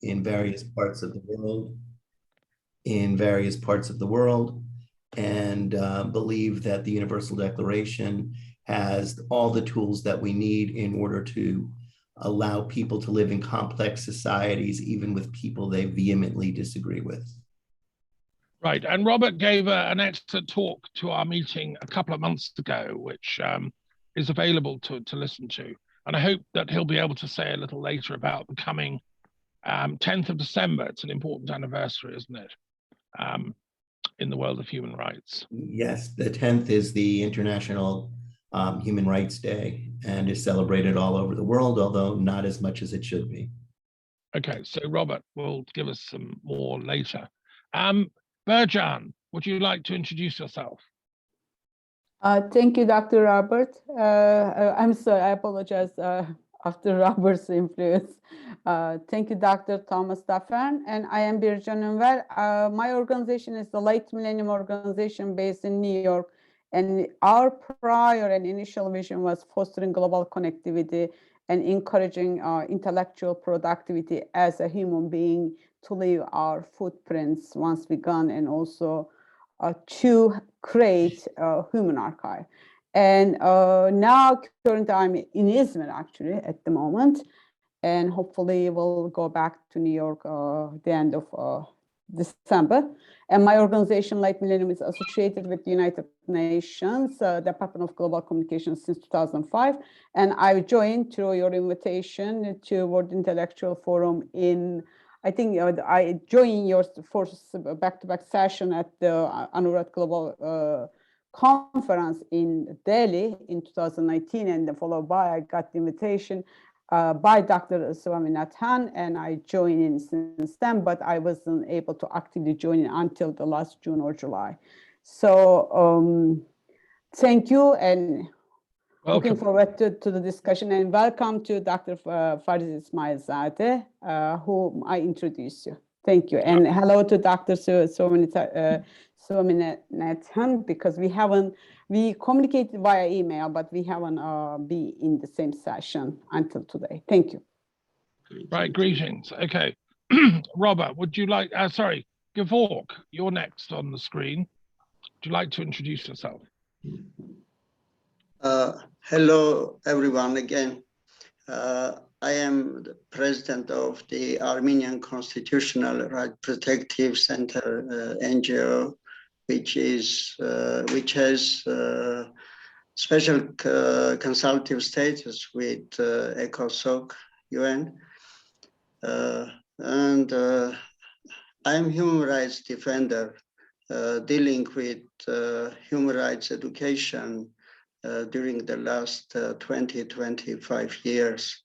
in various parts of the world, and believe that the Universal Declaration has all the tools that we need in order to allow people to live in complex societies, even with people they vehemently disagree with. Right, and Robert gave an excellent talk to our meeting a couple of months ago, which is available to listen to. And I hope that he'll be able to say a little later about the coming 10th of December. It's an important anniversary, isn't it, in the world of human rights? Yes, the 10th is the International Human Rights Day and is celebrated all over the world, although not as much as it should be. Okay, so Robert will give us some more later. Bircan, would you like to introduce yourself? Thank you, Dr. Robert. I'm sorry, I apologize after Robert's influence. Thank you, Dr. Thomas Daffern, and I am Bircan Unver. My organization is the Light Millennium organization based in New York, and our prior and initial vision was fostering global connectivity and encouraging intellectual productivity as a human being to leave our footprints once we're gone, and also to create a human archive. And now currently I'm in Izmir actually at the moment, and hopefully we'll go back to New York the end of December. And my organization, Light Millennium, is associated with the United Nations Department of Global Communications since 2005. And I joined through your invitation to World Intellectual Forum in, I think I joined your first back-to-back session at the Anurat Global Conference in Delhi in 2019, and followed by I got the invitation by Dr. Swaminadhan, and I joined in since then, but I wasn't able to actively join in until the last June or July. So thank you, and welcome. Looking forward to the discussion, and welcome to Dr. Fariz Ismailzade, whom I introduced you. Thank you, and hello to Dr. Swaminathan, because we communicated via email, but we haven't been in the same session until today. Thank you. Right, greetings. Okay, Robert, would you like, sorry, Gevork, you're next on the screen. Would you like to introduce yourself? Hello, everyone, again. I am the president of the Armenian Constitutional Right Protective Center NGO, which has special consultative status with ECOSOC UN. And I'm human rights defender dealing with human rights education during the last 20-25 years.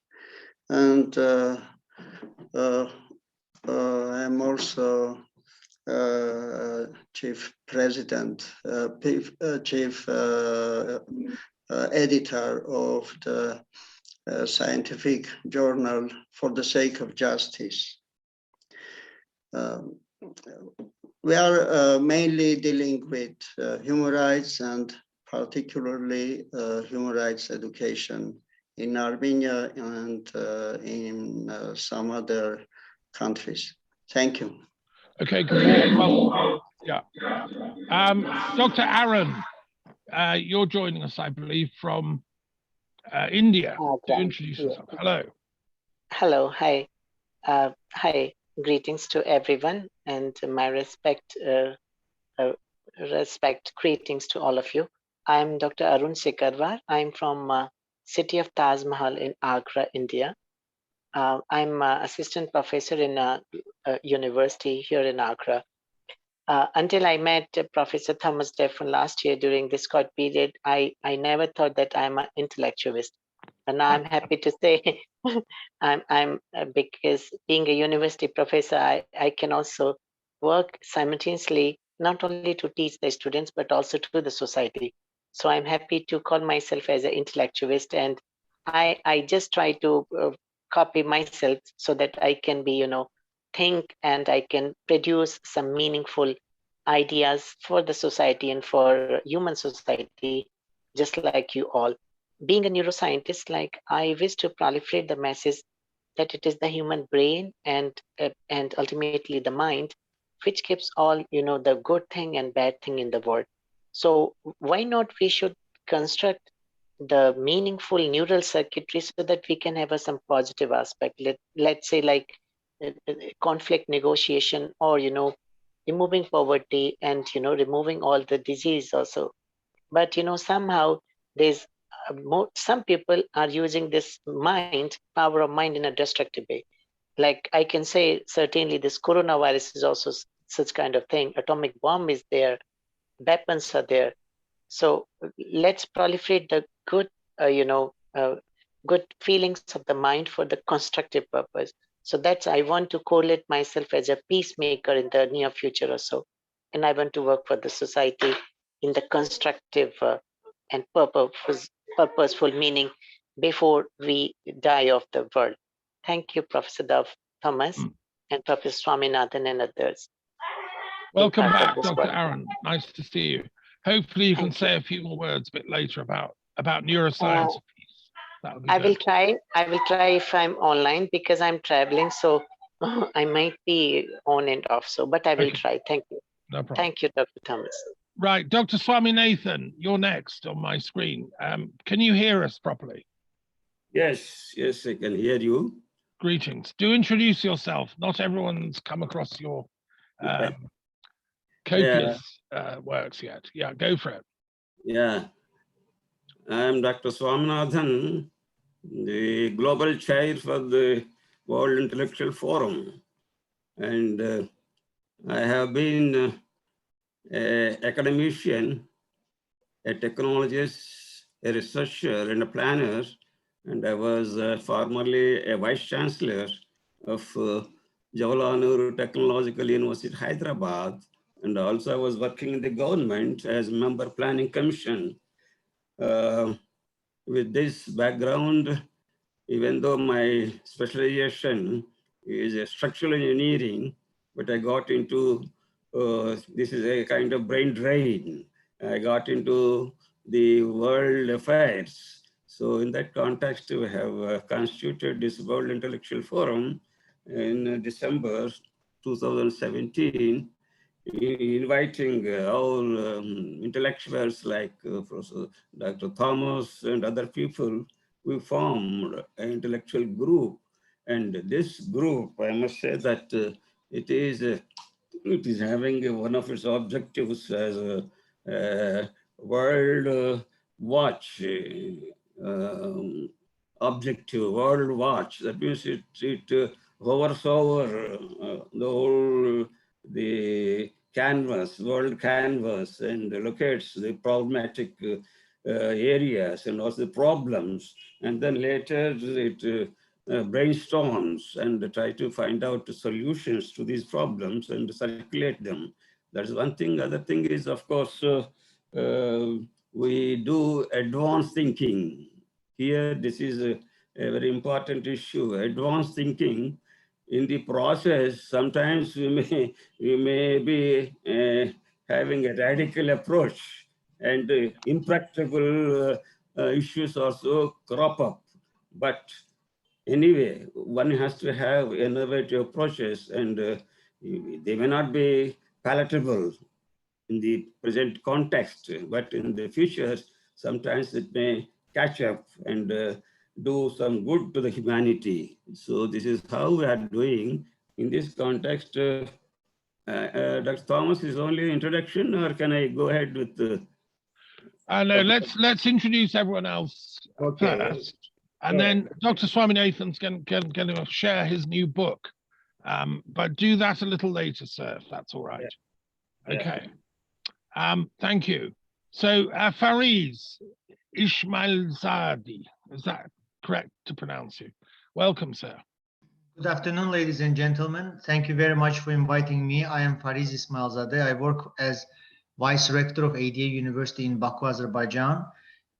And I'm also chief president, chief editor of the scientific journal For the Sake of Justice. We are mainly dealing with human rights, and particularly human rights education in Armenia and in some other countries. Thank you. Okay, good. Well, yeah. Dr. Arun, you're joining us, I believe, from India. To introduce yourself. Hello. Hello, hi. Hi, greetings to everyone, and my greetings to all of you. I'm Dr. Arun Sikwar. I'm from city of Taj Mahal in Agra, India. I'm an assistant professor in a university here in Agra. Until I met Professor Thomas Daffern last year during this court period, I never thought that I'm an intellectualist. And now I'm happy to say because being a university professor, I can also work simultaneously, not only to teach the students, but also to the society. So I'm happy to call myself as an intellectualist, and I just try to copy myself so that I can be, think, and I can produce some meaningful ideas for the society and for human society, just like you all. Being a neuroscientist, like I wish to proliferate the message that it is the human brain and ultimately the mind which keeps all, the good thing and bad thing in the world. So why not we should construct the meaningful neural circuitry so that we can have some positive aspect. Let's say like conflict negotiation, or removing poverty, and removing all the disease also. But somehow there's some people are using this power of mind in a destructive way. Like I can say, certainly this coronavirus is also such kind of thing. Atomic bomb is there, weapons are there. So let's proliferate the good, good feelings of the mind for the constructive purpose. So that's, I want to correlate myself as a peacemaker in the near future or so. And I want to work for the society in the constructive and purposeful meaning before we die of the world. Thank you, Professor Thomas and Professor Swaminathan and others. Welcome back, Dr. Arun. Nice to see you. Hopefully you can say a few more words a bit later about neuroscience. I will try if I'm online, because I'm traveling, so I might be on and off. So, but I will try. Thank you. No problem. Thank you, Dr. Thomas. Right, Dr. Swami Nathan, you're next on my screen. Can you hear us properly? Yes, I can hear you. Greetings. Do introduce yourself. Not everyone's come across your copious works yet. Yeah, go for it. Yeah, I'm Dr. Swaminadhan, the Global Chair for the World Intellectual Forum. And I have been an academician, a technologist, a researcher, and a planner. And I was formerly a Vice Chancellor of Jawaharlal Nehru Technological University, Hyderabad. And also I was working in the government as Member Planning Commission. With this background, even though my specialization is structural engineering, but I got into, this is a kind of brain drain. I got into the world affairs. So in that context, we have constituted this World Intellectual Forum in December 2017, inviting all intellectuals like Professor Dr. Thomas and other people. We formed an intellectual group. And this group, I must say that it is having one of its objectives as a world watch objective, world watch. That means it hovers over the whole canvas, world canvas, and locates the problematic areas and also the problems. And then later it brainstorms and try to find out solutions to these problems and circulate them. That's one thing. Other thing is, of course, we do advanced thinking. Here, this is a very important issue. Advanced thinking. In the process, sometimes we may be having a radical approach, and impractical issues also crop up. But anyway, one has to have innovative approaches, and they may not be palatable in the present context, but in the future, sometimes it may catch up and do some good to the humanity. So this is how we are doing in this context. Dr. Thomas, is only introduction, or can I go ahead with the? No, let's introduce everyone else first, and then Dr. Swaminathan's going to share his new book, but do that a little later, sir, if that's all right. Yeah. Okay. Thank you. So Fariz Ismailzade, is that correct to pronounce you? Welcome, sir. Good afternoon, ladies and gentlemen. Thank you very much for inviting me. I am Fariz Ismailzade. I work as Vice Rector of ADA University in Baku, Azerbaijan.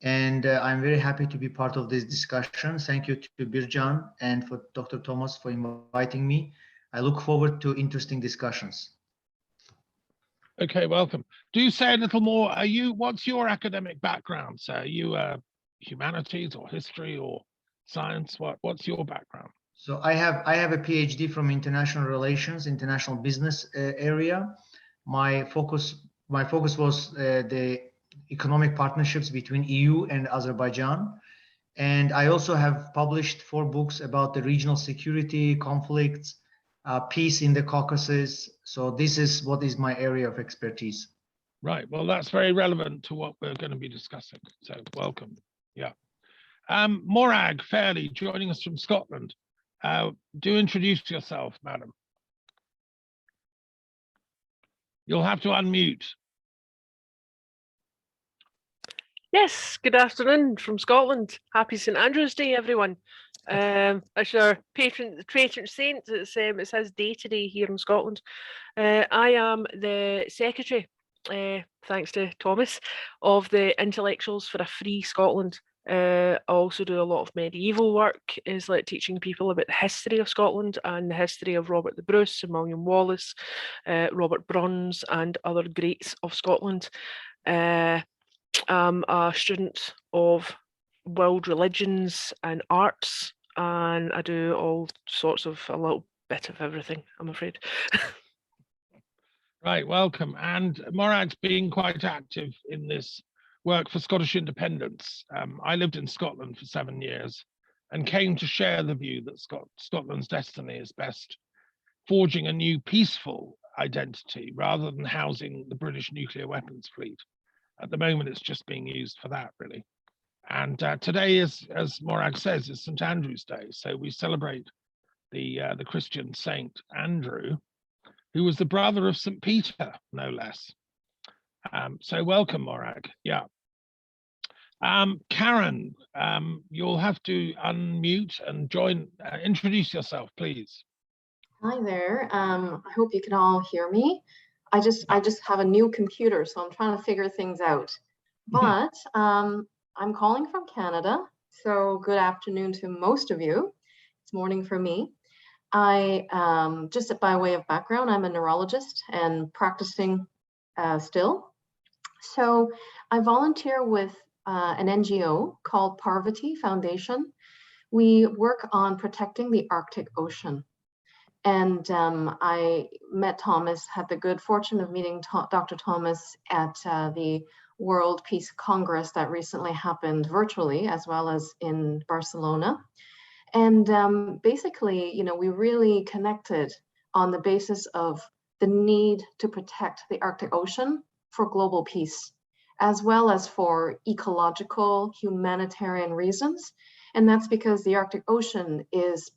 And I'm very happy to be part of this discussion. Thank you to Bircan and for Dr. Thomas for inviting me. I look forward to interesting discussions. Okay, welcome. Do say a little more. What's your academic background, sir? Are you humanities or history or science? What's your background? So I have a PhD from international relations, international business area. My focus was the economic partnerships between EU and Azerbaijan. And I also have published 4 books about the regional security, conflicts, peace in the Caucasus. So this is what is my area of expertise. Right. Well, that's very relevant to what we're going to be discussing. So welcome. Yeah. Morag Fairley joining us from Scotland. Do introduce yourself, madam. You'll have to unmute. Yes, good afternoon from Scotland. Happy St Andrew's Day, everyone. It's our patron saint. It's his day today here in Scotland. I am the secretary, thanks to Thomas, of the Intellectuals for a Free Scotland. I also do a lot of medieval work, is like teaching people about the history of Scotland and the history of Robert the Bruce and William Wallace, Robert Burns and other greats of Scotland. I'm a student of world religions and arts, and I do all sorts of a little bit of everything, I'm afraid. Right, welcome. And Morag's been quite active in this work for Scottish independence. I lived in Scotland for 7 years and came to share the view that Scotland's destiny is best forging a new peaceful identity rather than housing the British nuclear weapons fleet. At the moment, it's just being used for that, really. And today, as Morag says, is St Andrew's Day. So we celebrate the Christian Saint Andrew, who was the brother of St Peter, no less. So welcome, Morag. Yeah. Karen, you'll have to unmute and join. Introduce yourself, please. Hi there. I hope you can all hear me. I just have a new computer, so I'm trying to figure things out. But I'm calling from Canada, so good afternoon to most of you. It's morning for me. I just by way of background, I'm a neurologist and practicing still. So I volunteer with an NGO called Parvati Foundation. We work on protecting the Arctic Ocean. And I met Thomas, had the good fortune of meeting Dr. Thomas at the World Peace Congress that recently happened virtually, as well as in Barcelona. And basically, you know, we really connected on the basis of the need to protect the Arctic Ocean for global peace, as well as for ecological, humanitarian reasons. And that's because the Arctic Ocean is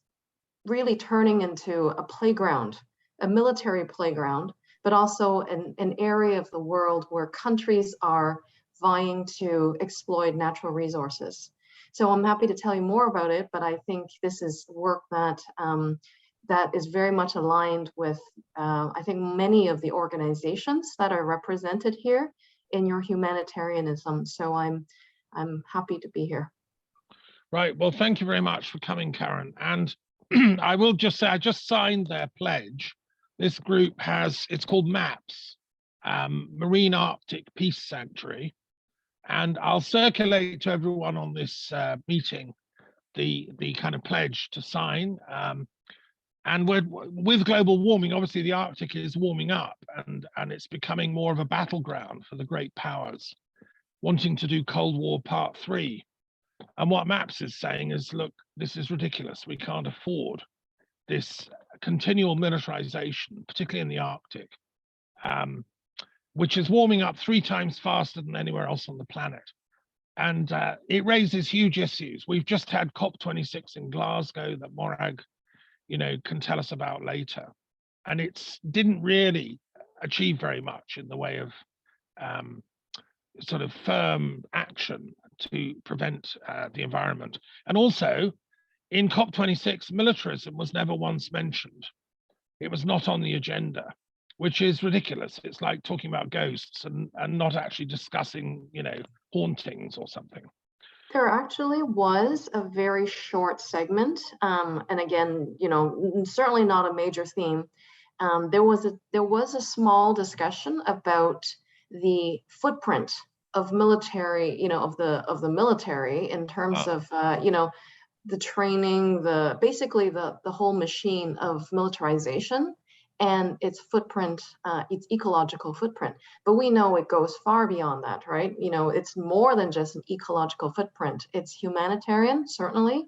really turning into a playground, a military playground, but also an area of the world where countries are vying to exploit natural resources. So I'm happy to tell you more about it, but I think this is work that that is very much aligned with, I think, many of the organizations that are represented here in your humanitarianism. So I'm happy to be here. Right. Well, thank you very much for coming, Karen. And I will just say, I just signed their pledge. This group it's called MAPS, Marine Arctic Peace Sanctuary. And I'll circulate to everyone on this meeting the kind of pledge to sign. And with global warming, obviously the Arctic is warming up and it's becoming more of a battleground for the great powers wanting to do Cold War Part 3. And what MAPS is saying is, look, this is ridiculous. We can't afford this continual militarization, particularly in the Arctic, which is warming up 3 times faster than anywhere else on the planet. And it raises huge issues. We've just had COP26 in Glasgow that Morag, you know, can tell us about later. And it didn't really achieve very much in the way of sort of firm action to prevent the environment. And also in COP26, militarism was never once mentioned. It was not on the agenda, which is ridiculous. It's like talking about ghosts and not actually discussing, you know, hauntings or something. There actually was a very short segment. And again, you know, certainly not a major theme. There was a small discussion about the footprint of military, you know, of the military in terms of, you know, the training, basically the whole machine of militarization and its footprint, its ecological footprint. But we know it goes far beyond that, right? You know, it's more than just an ecological footprint. It's humanitarian, certainly,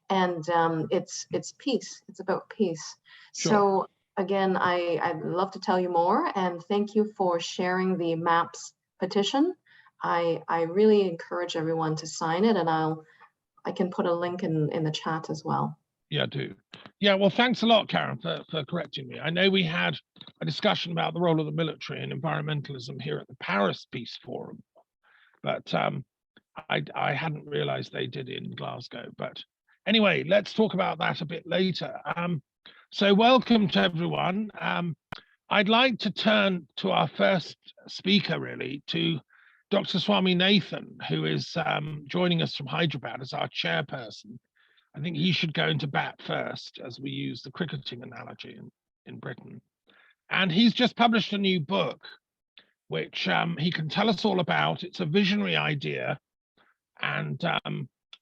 and it's peace. It's about peace. Sure. So again, I'd love to tell you more, and thank you for sharing the MAPS petition. I really encourage everyone to sign it, and I can put a link in the chat as well. Yeah, do. Yeah, well, thanks a lot, Karen, for correcting me. I know we had a discussion about the role of the military and environmentalism here at the Paris Peace Forum, but I hadn't realized they did in Glasgow. But anyway, let's talk about that a bit later. So welcome to everyone. I'd like to turn to our first speaker, really, to Dr. Swami Nathan, who is joining us from Hyderabad as our chairperson. I think he should go into bat first, as we use the cricketing analogy in Britain. And he's just published a new book, which he can tell us all about. It's a visionary idea, and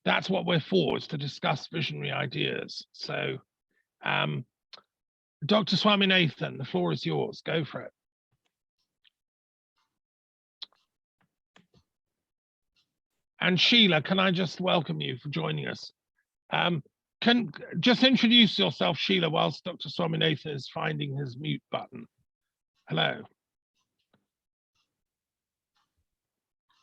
that's what we're for, is to discuss visionary ideas. So, Dr. Swaminathan, the floor is yours. Go for it. And Sheila, can I just welcome you for joining us? Can just introduce yourself, Sheila, whilst Dr. Swaminathan is finding his mute button. Hello.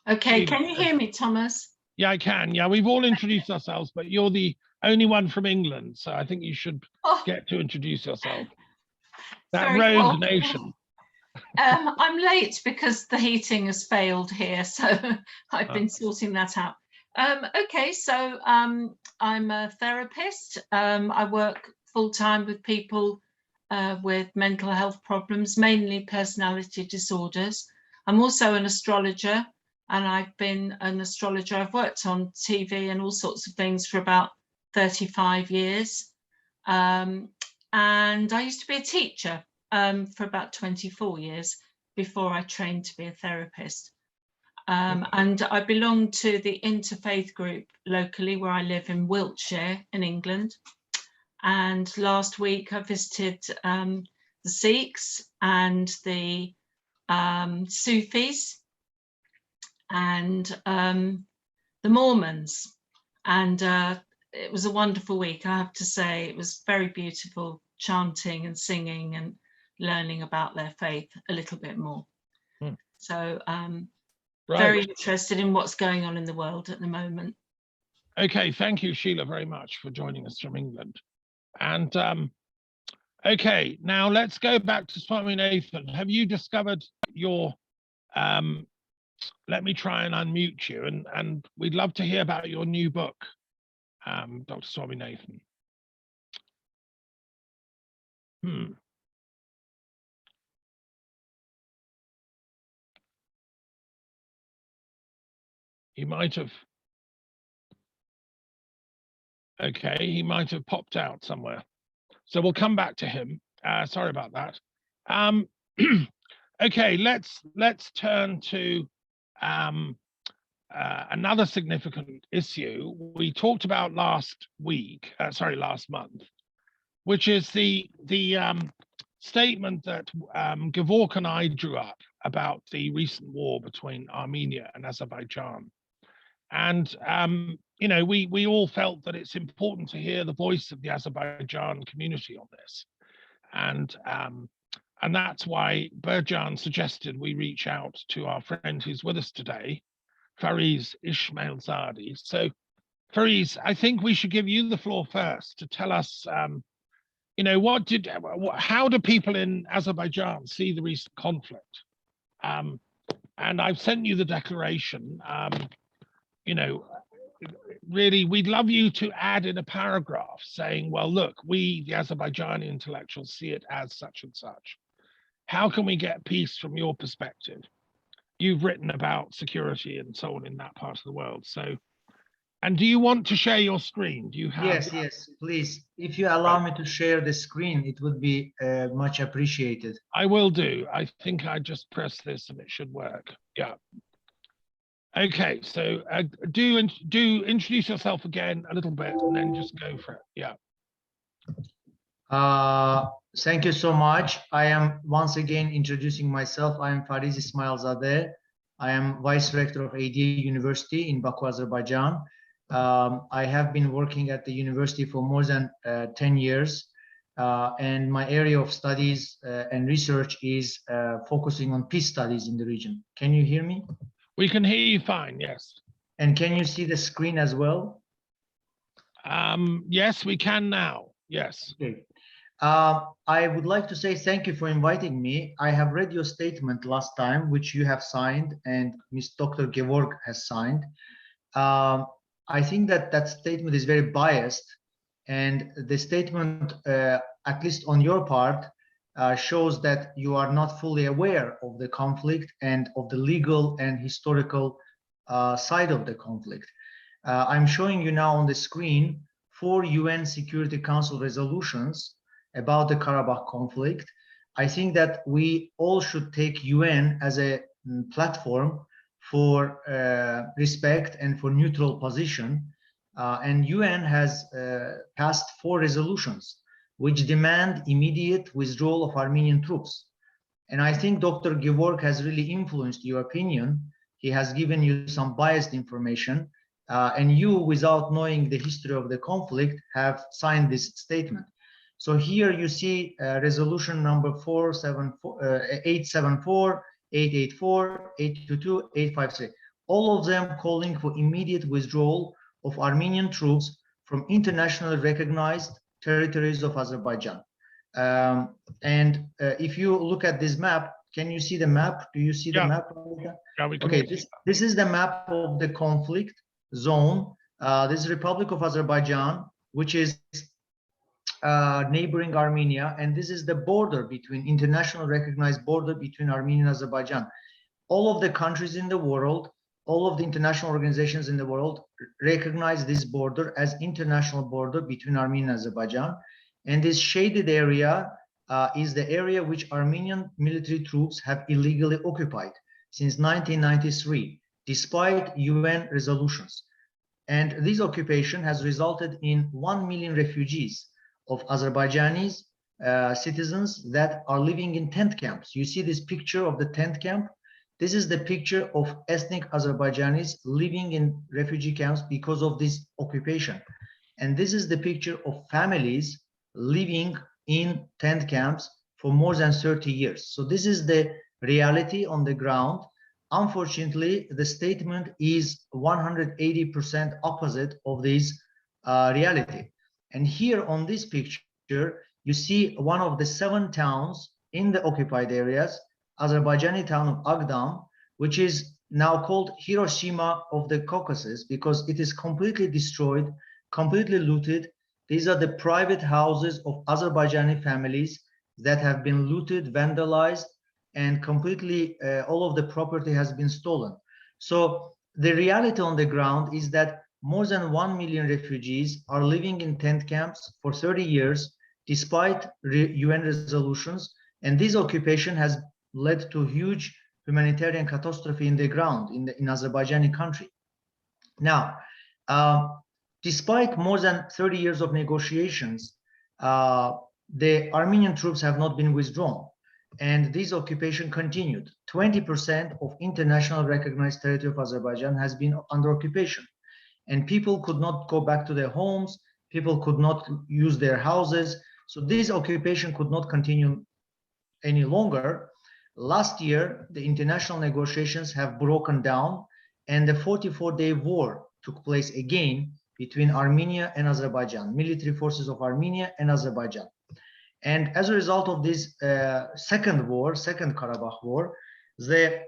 Okay, Sheila, can you hear me, Thomas? Yeah, I can. Yeah, we've all introduced ourselves, but you're the only one from England, so I think you should get to introduce yourself. That rogue nation. I'm late because the heating has failed here, so I've been sorting that out. Okay, so I'm a therapist. I work full-time with people with mental health problems, mainly personality disorders. I'm also an astrologer, and I've been an astrologer. I've worked on TV and all sorts of things for about 35 years. And I used to be a teacher for about 24 years before I trained to be a therapist. And I belong to the interfaith group locally where I live in Wiltshire in England. And last week I visited the Sikhs and the Sufis and the Mormons. And it was a wonderful week, I have to say. It was very beautiful, chanting and singing and learning about their faith a little bit more. So very interested in what's going on in the world at the moment. Okay, thank you, Sheila, very much for joining us from England. And okay, now let's go back to Swami Nathan. Have you discovered your, let me try and unmute you, and we'd love to hear about your new book, Dr. Swami Nathan. He might have, okay, he might have popped out somewhere. So we'll come back to him. Sorry about that. Okay, let's turn to another significant issue we talked about last month, which is the statement that Gevork and I drew up about the recent war between Armenia and Azerbaijan. And, you know, we all felt that it's important to hear the voice of the Azerbaijan community on this. And that's why Bircan suggested we reach out to our friend who's with us today, Fariz Ismailzade. So, Fariz, I think we should give you the floor first to tell us, you know, how do people in Azerbaijan see the recent conflict? And I've sent you the declaration. You know, really, we'd love you to add in a paragraph saying, well, look, we, the Azerbaijani intellectuals, see it as such and such. How can we get peace from your perspective? You've written about security and so on in that part of the world. So, and do you want to share your screen? Do you have? Yes, please. If you allow me to share the screen, it would be much appreciated. I will do. I think I just press this and it should work. Yeah. Okay, so do introduce yourself again a little bit, and then just go for it. Yeah. Thank you so much. I am once again introducing myself. I am Fariz Ismailzade. I am Vice Rector of ADA University in Baku, Azerbaijan. I have been working at the university for more than 10 years. And my area of studies and research is focusing on peace studies in the region. Can you hear me? We can hear you fine, yes. And can you see the screen as well? Yes, we can now, yes. Okay. I would like to say thank you for inviting me. I have read your statement last time, which you have signed and Ms. Dr. Gevork has signed. I think that that statement is very biased, and the statement, at least on your part, shows that you are not fully aware of the conflict and of the legal and historical side of the conflict. I'm showing you now on the screen 4 UN Security Council resolutions about the Karabakh conflict. I think that we all should take UN as a platform for respect and for neutral position. And UN has passed 4 resolutions which demand immediate withdrawal of Armenian troops. And I think Dr. Gevork has really influenced your opinion. He has given you some biased information, and you, without knowing the history of the conflict, have signed this statement. So here you see resolution number 874, 884, 822, 853, all of them calling for immediate withdrawal of Armenian troops from internationally recognized territories of Azerbaijan. If you look at this map, can you see the map? Do you see the map? Yeah, we can. Okay, this is the map of the conflict zone. This is Republic of Azerbaijan, which is neighboring Armenia, and this is the border between international recognized border between Armenia and Azerbaijan. All of the countries in the world, all of the international organizations in the world recognize this border as international border between Armenia and Azerbaijan. And this shaded area is the area which Armenian military troops have illegally occupied since 1993, despite UN resolutions. And this occupation has resulted in 1 million refugees of Azerbaijani citizens that are living in tent camps. You see this picture of the tent camp? This is the picture of ethnic Azerbaijanis living in refugee camps because of this occupation. And this is the picture of families living in tent camps for more than 30 years. So this is the reality on the ground. Unfortunately, the statement is 180% opposite of this reality. And here on this picture, you see one of the 7 towns in the occupied areas, Azerbaijani town of Agdam, which is now called Hiroshima of the Caucasus because it is completely destroyed, completely looted. These are the private houses of Azerbaijani families that have been looted, vandalized, and completely all of the property has been stolen. So the reality on the ground is that more than 1 million refugees are living in tent camps for 30 years, despite UN resolutions. And this occupation has led to huge humanitarian catastrophe in the ground in Azerbaijani country. Now, despite more than 30 years of negotiations, the Armenian troops have not been withdrawn, and this occupation continued. 20% of international recognized territory of Azerbaijan has been under occupation, and people could not go back to their homes, people could not use their houses, so this occupation could not continue any longer. Last year, the international negotiations have broken down, and the 44-day war took place again between Armenia and Azerbaijan, military forces of Armenia and Azerbaijan. And as a result of this second Karabakh war, the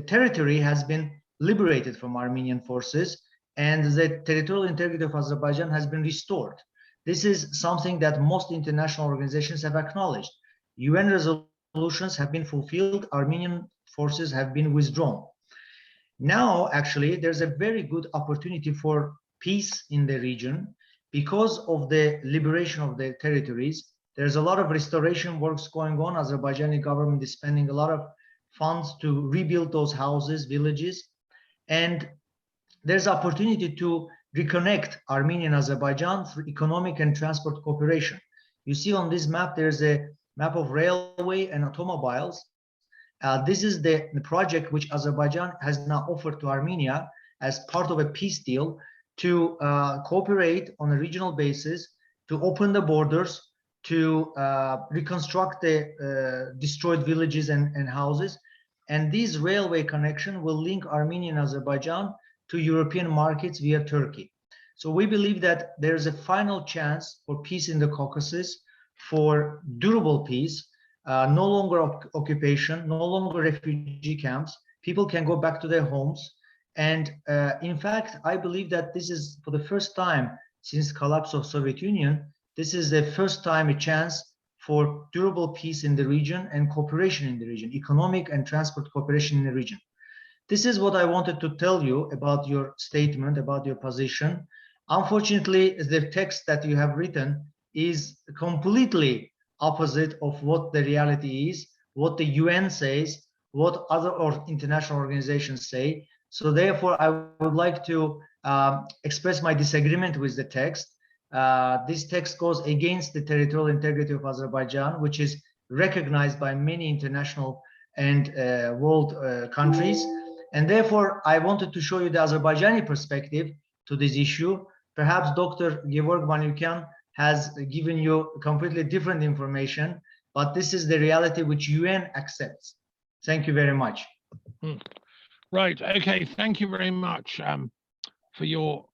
territory has been liberated from Armenian forces, and the territorial integrity of Azerbaijan has been restored. This is something that most international organizations have acknowledged. UN resolutions have been fulfilled, Armenian forces have been withdrawn. Now, actually, there's a very good opportunity for peace in the region because of the liberation of the territories. There's a lot of restoration works going on. Azerbaijani government is spending a lot of funds to rebuild those houses, villages. And there's opportunity to reconnect Armenia and Azerbaijan through economic and transport cooperation. You see on this map, there's a map of railway and automobiles. This is the project which Azerbaijan has now offered to Armenia as part of a peace deal to cooperate on a regional basis, to open the borders, to reconstruct the destroyed villages and houses. And this railway connection will link Armenia and Azerbaijan to European markets via Turkey. So we believe that there's a final chance for peace in the Caucasus, for durable peace, no longer occupation, no longer refugee camps. People can go back to their homes. And in fact, I believe that this is for the first time since collapse of Soviet Union, this is the first time a chance for durable peace in the region and cooperation in the region, economic and transport cooperation in the region. This is what I wanted to tell you about your statement, about your position. Unfortunately, the text that you have written is completely opposite of what the reality is, what the UN says, what other international organizations say. So therefore, I would like to express my disagreement with the text. This text goes against the territorial integrity of Azerbaijan, which is recognized by many international and world countries. And therefore, I wanted to show you the Azerbaijani perspective to this issue. Perhaps Dr. Gevork Manoukian has given you completely different information, but this is the reality which UN accepts. Thank you very much. Right, okay, thank you very much for your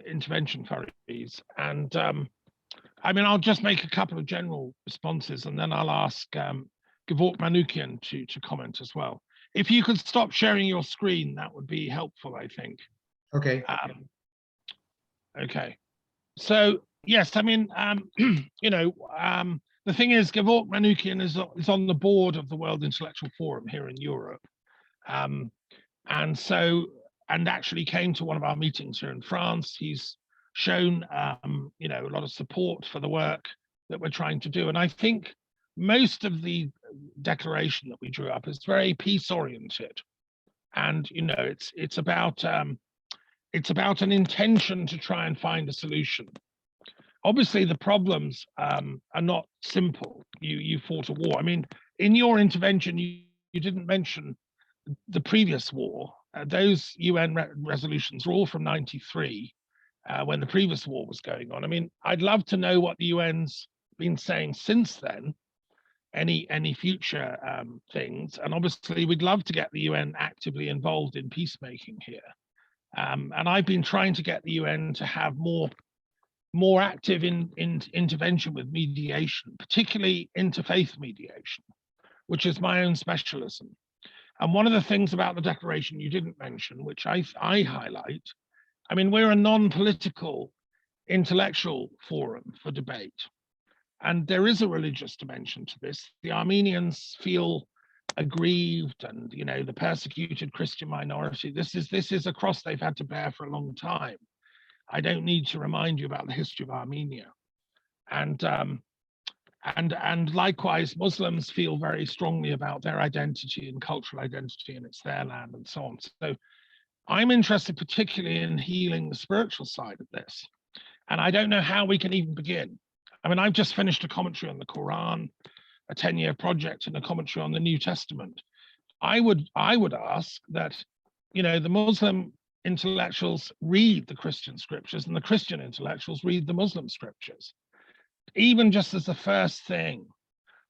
intervention, Fariz. And I mean, I'll just make a couple of general responses and then I'll ask Gevork Manoukian to comment as well. If you could stop sharing your screen, that would be helpful, I think. Okay. Okay. So, yes, I mean, you know, the thing is, Gevork Manoukian is on the board of the World Intellectual Forum here in Europe. And actually came to one of our meetings here in France. He's shown, you know, a lot of support for the work that we're trying to do. And I think most of the declaration that we drew up is very peace-oriented. And, you know, it's about an intention to try and find a solution. Obviously, the problems are not simple. You fought a war. I mean, in your intervention, you didn't mention the previous war. Those UN resolutions were all from '93, when the previous war was going on. I mean, I'd love to know what the UN's been saying since then, any future things. And obviously, we'd love to get the UN actively involved in peacemaking here. And I've been trying to get the UN to have more active in intervention with mediation, particularly interfaith mediation, which is my own specialism. And one of the things about the declaration you didn't mention, which I highlight, I mean, we're a non-political intellectual forum for debate. And there is a religious dimension to this. The Armenians feel aggrieved and, you know, the persecuted Christian minority. This is a cross they've had to bear for a long time. I don't need to remind you about the history of Armenia. And likewise, Muslims feel very strongly about their identity and cultural identity, and it's their land and so on. So I'm interested particularly in healing the spiritual side of this. And I don't know how we can even begin. I mean, I've just finished a commentary on the Quran, a 10-year project, and a commentary on the New Testament. I would ask that, you know, the Muslim intellectuals read the Christian scriptures and the Christian intellectuals read the Muslim scriptures, even just as the first thing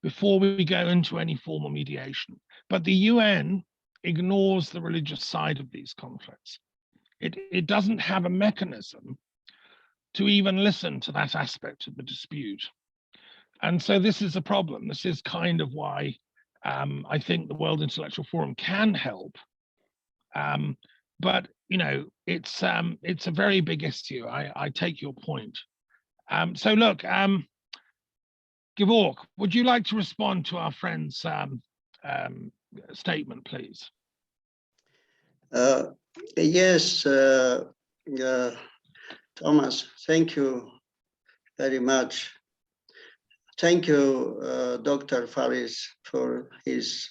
before we go into any formal mediation. But the UN ignores the religious side of these conflicts. It doesn't have a mechanism to even listen to that aspect of the dispute. And so this is a problem. This is kind of why I think the World Intellectual Forum can help. But, you know, it's a very big issue. I take your point. So look, Gevork, would you like to respond to our friend's statement, please? Yes, Thomas, thank you very much. Thank you, Dr. Fariz, for his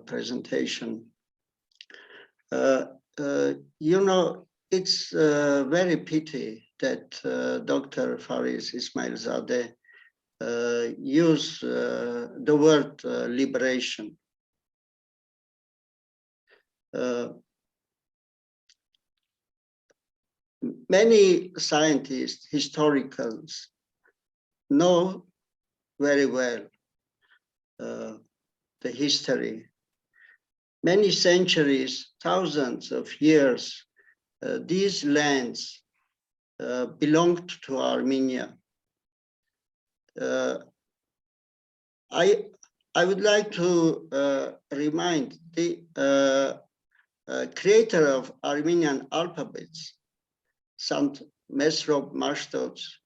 presentation. You know, it's very pity that Dr. Fariz Ismailzade use the word liberation. Many scientists, historians, know very well the history. Many centuries, thousands of years, these lands belonged to Armenia. I would like to remind the creator of Armenian alphabets, Sant Mesrop Mashtots,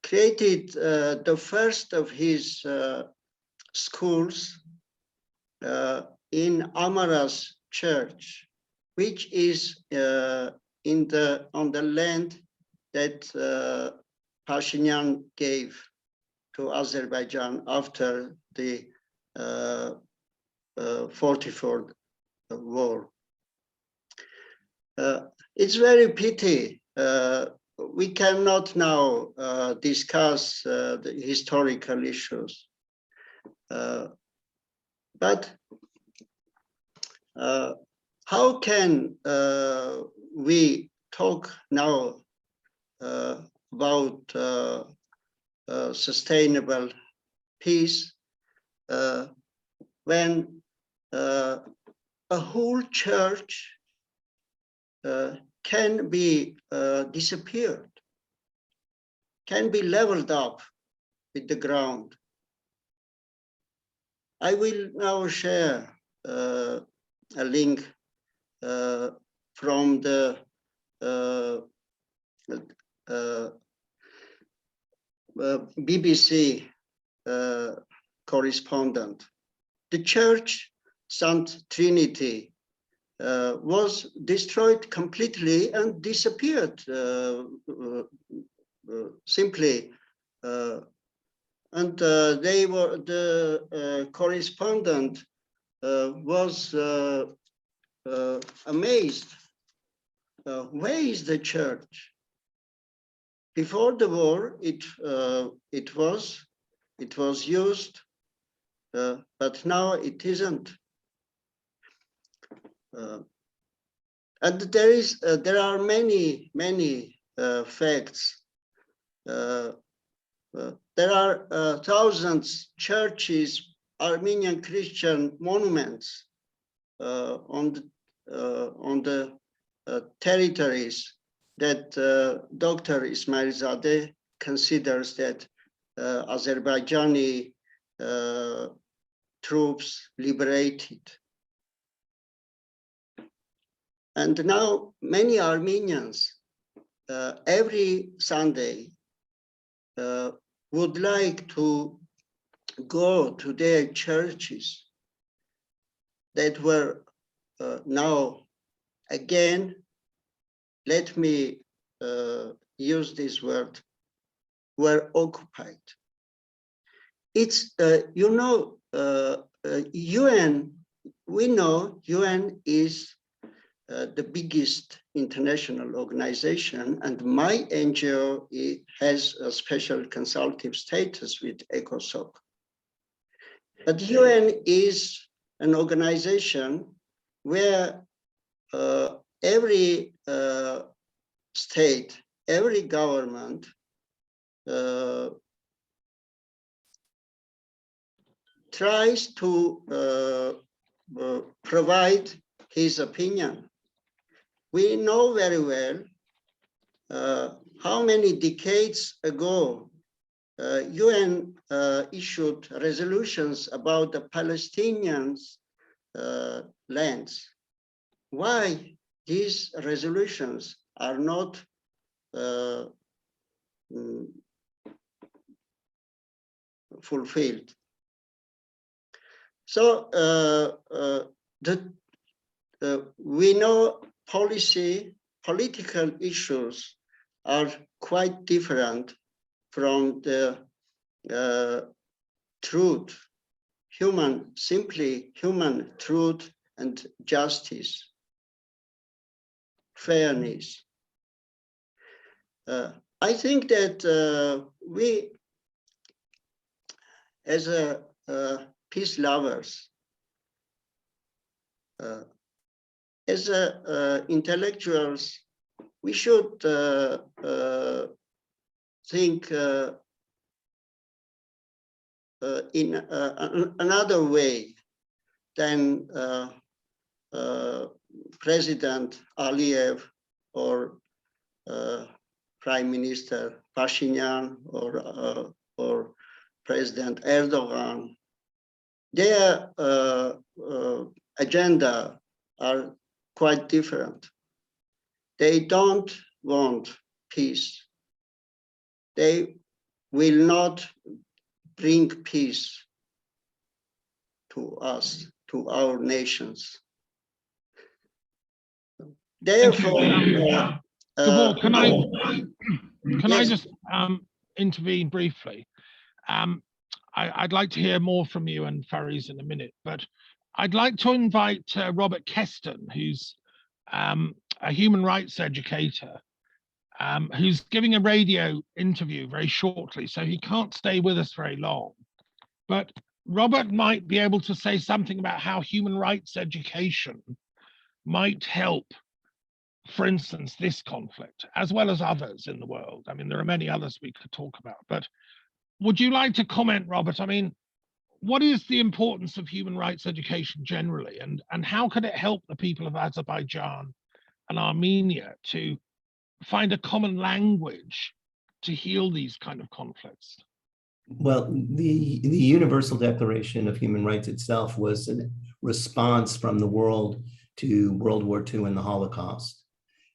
created the first of his schools in Amaras Church, which is on the land that Pashinyan gave to Azerbaijan after the 44 war. It's very pity we cannot now discuss the historical issues, but how can we talk now about sustainable peace when a whole church can be disappeared, can be leveled up with the ground? I will now share a link from the BBC correspondent. The church, St. Trinity, was destroyed completely and disappeared simply. And the correspondent was amazed. Where is the church? Before the war, it was used, but now it isn't. And there are many facts. There are thousands churches, Armenian Christian monuments on the territories that Dr. Ismailzade considers that Azerbaijani troops liberated. And now many Armenians every Sunday would like to go to their churches that were now again, let me use this word, were occupied. It's, you know, UN, we know UN is the biggest international organization, and my NGO has a special consultative status with ECOSOC. But UN is an organization where every state, every government tries to provide his opinion. We know very well how many decades ago UN issued resolutions about the Palestinians' lands. Why these resolutions are not fulfilled? So we know political issues are quite different from the truth, simply human truth and justice, fairness. I think that we, as peace lovers, as intellectuals, we should think in another way than President Aliyev or Prime Minister Pashinyan or President Erdogan. Their agenda are quite different. They don't want peace. They will not bring peace to us, to our nations. Therefore, Gevork, can I just intervene briefly? I'd like to hear more from you and Fariz in a minute, but I'd like to invite Robert Kesten, who's a human rights educator, who's giving a radio interview very shortly, so he can't stay with us very long. But Robert might be able to say something about how human rights education might help, for instance, this conflict, as well as others in the world. I mean, there are many others we could talk about, but would you like to comment, Robert? I mean, what is the importance of human rights education generally, and how could it help the people of Azerbaijan and Armenia to find a common language to heal these kind of conflicts? Well, the Universal Declaration of Human Rights itself was a response from the world to World War II and the Holocaust.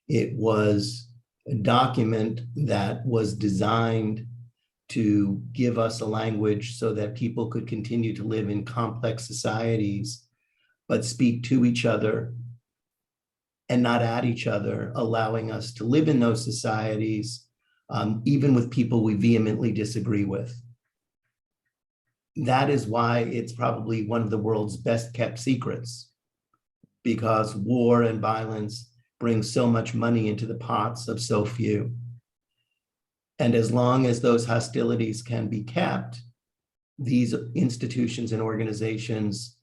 It was a document that was designed to give us a language so that people could continue to live in complex societies, but speak to each other and not at each other, allowing us to live in those societies, even with people we vehemently disagree with. That is why it's probably one of the world's best kept secrets, because war and violence bring so much money into the pots of so few. And as long as those hostilities can be kept, these institutions and organizations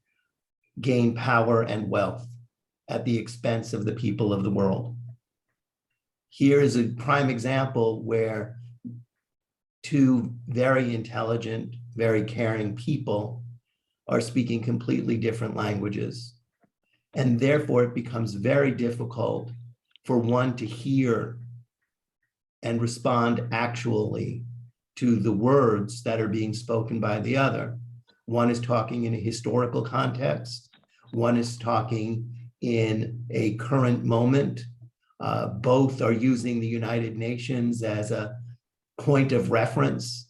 gain power and wealth at the expense of the people of the world. Here is a prime example where two very intelligent, very caring people are speaking completely different languages. And therefore it becomes very difficult for one to hear and respond actually to the words that are being spoken by the other. One is talking in a historical context. One is talking in a current moment. Both are using the United Nations as a point of reference.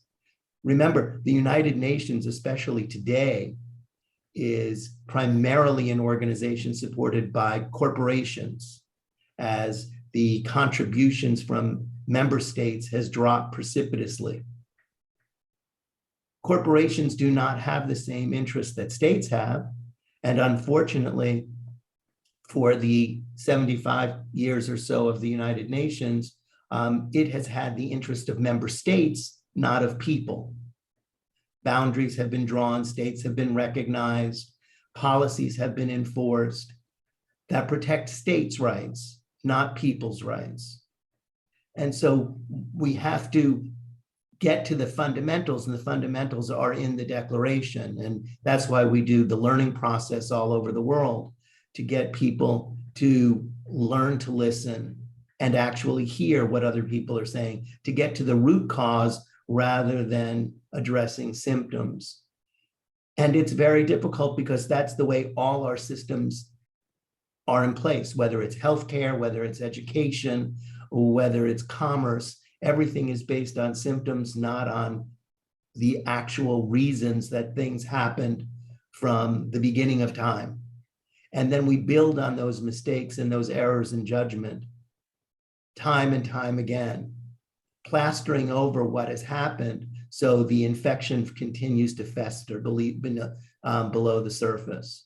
Remember, the United Nations, especially today, is primarily an organization supported by corporations, as the contributions from member states has dropped precipitously. Corporations do not have the same interests that states have. And unfortunately, for the 75 years or so of the United Nations, it has had the interest of member states, not of people. Boundaries have been drawn, states have been recognized, policies have been enforced that protect states' rights, not people's rights. And so we have to get to the fundamentals, and the fundamentals are in the declaration. And that's why we do the learning process all over the world, to get people to learn to listen and actually hear what other people are saying, to get to the root cause rather than addressing symptoms. And it's very difficult because that's the way all our systems are in place, whether it's healthcare, whether it's education, whether it's commerce. Everything is based on symptoms, not on the actual reasons that things happened from the beginning of time. And then we build on those mistakes and those errors in judgment time and time again, plastering over what has happened so the infection continues to fester below the surface.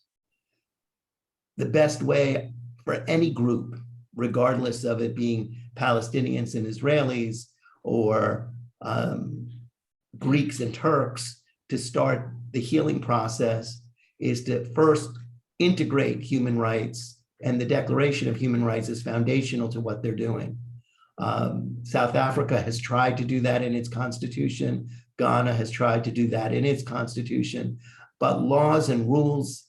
The best way for any group, regardless of it being Palestinians and Israelis or Greeks and Turks, to start the healing process is to first integrate human rights, and the Declaration of Human Rights is foundational to what they're doing. South Africa has tried to do that in its constitution. Ghana has tried to do that in its constitution, but laws and rules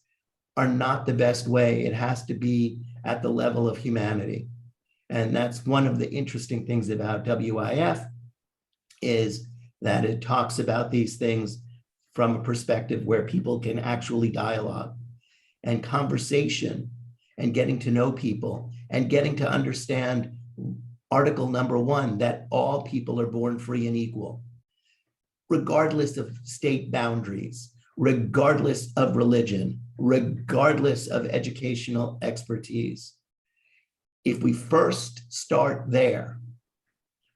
are not the best way. It has to be at the level of humanity. And that's one of the interesting things about WIF, is that it talks about these things from a perspective where people can actually dialogue and conversation and getting to know people and getting to understand Article number 1, that all people are born free and equal, regardless of state boundaries, regardless of religion, regardless of educational expertise. If we first start there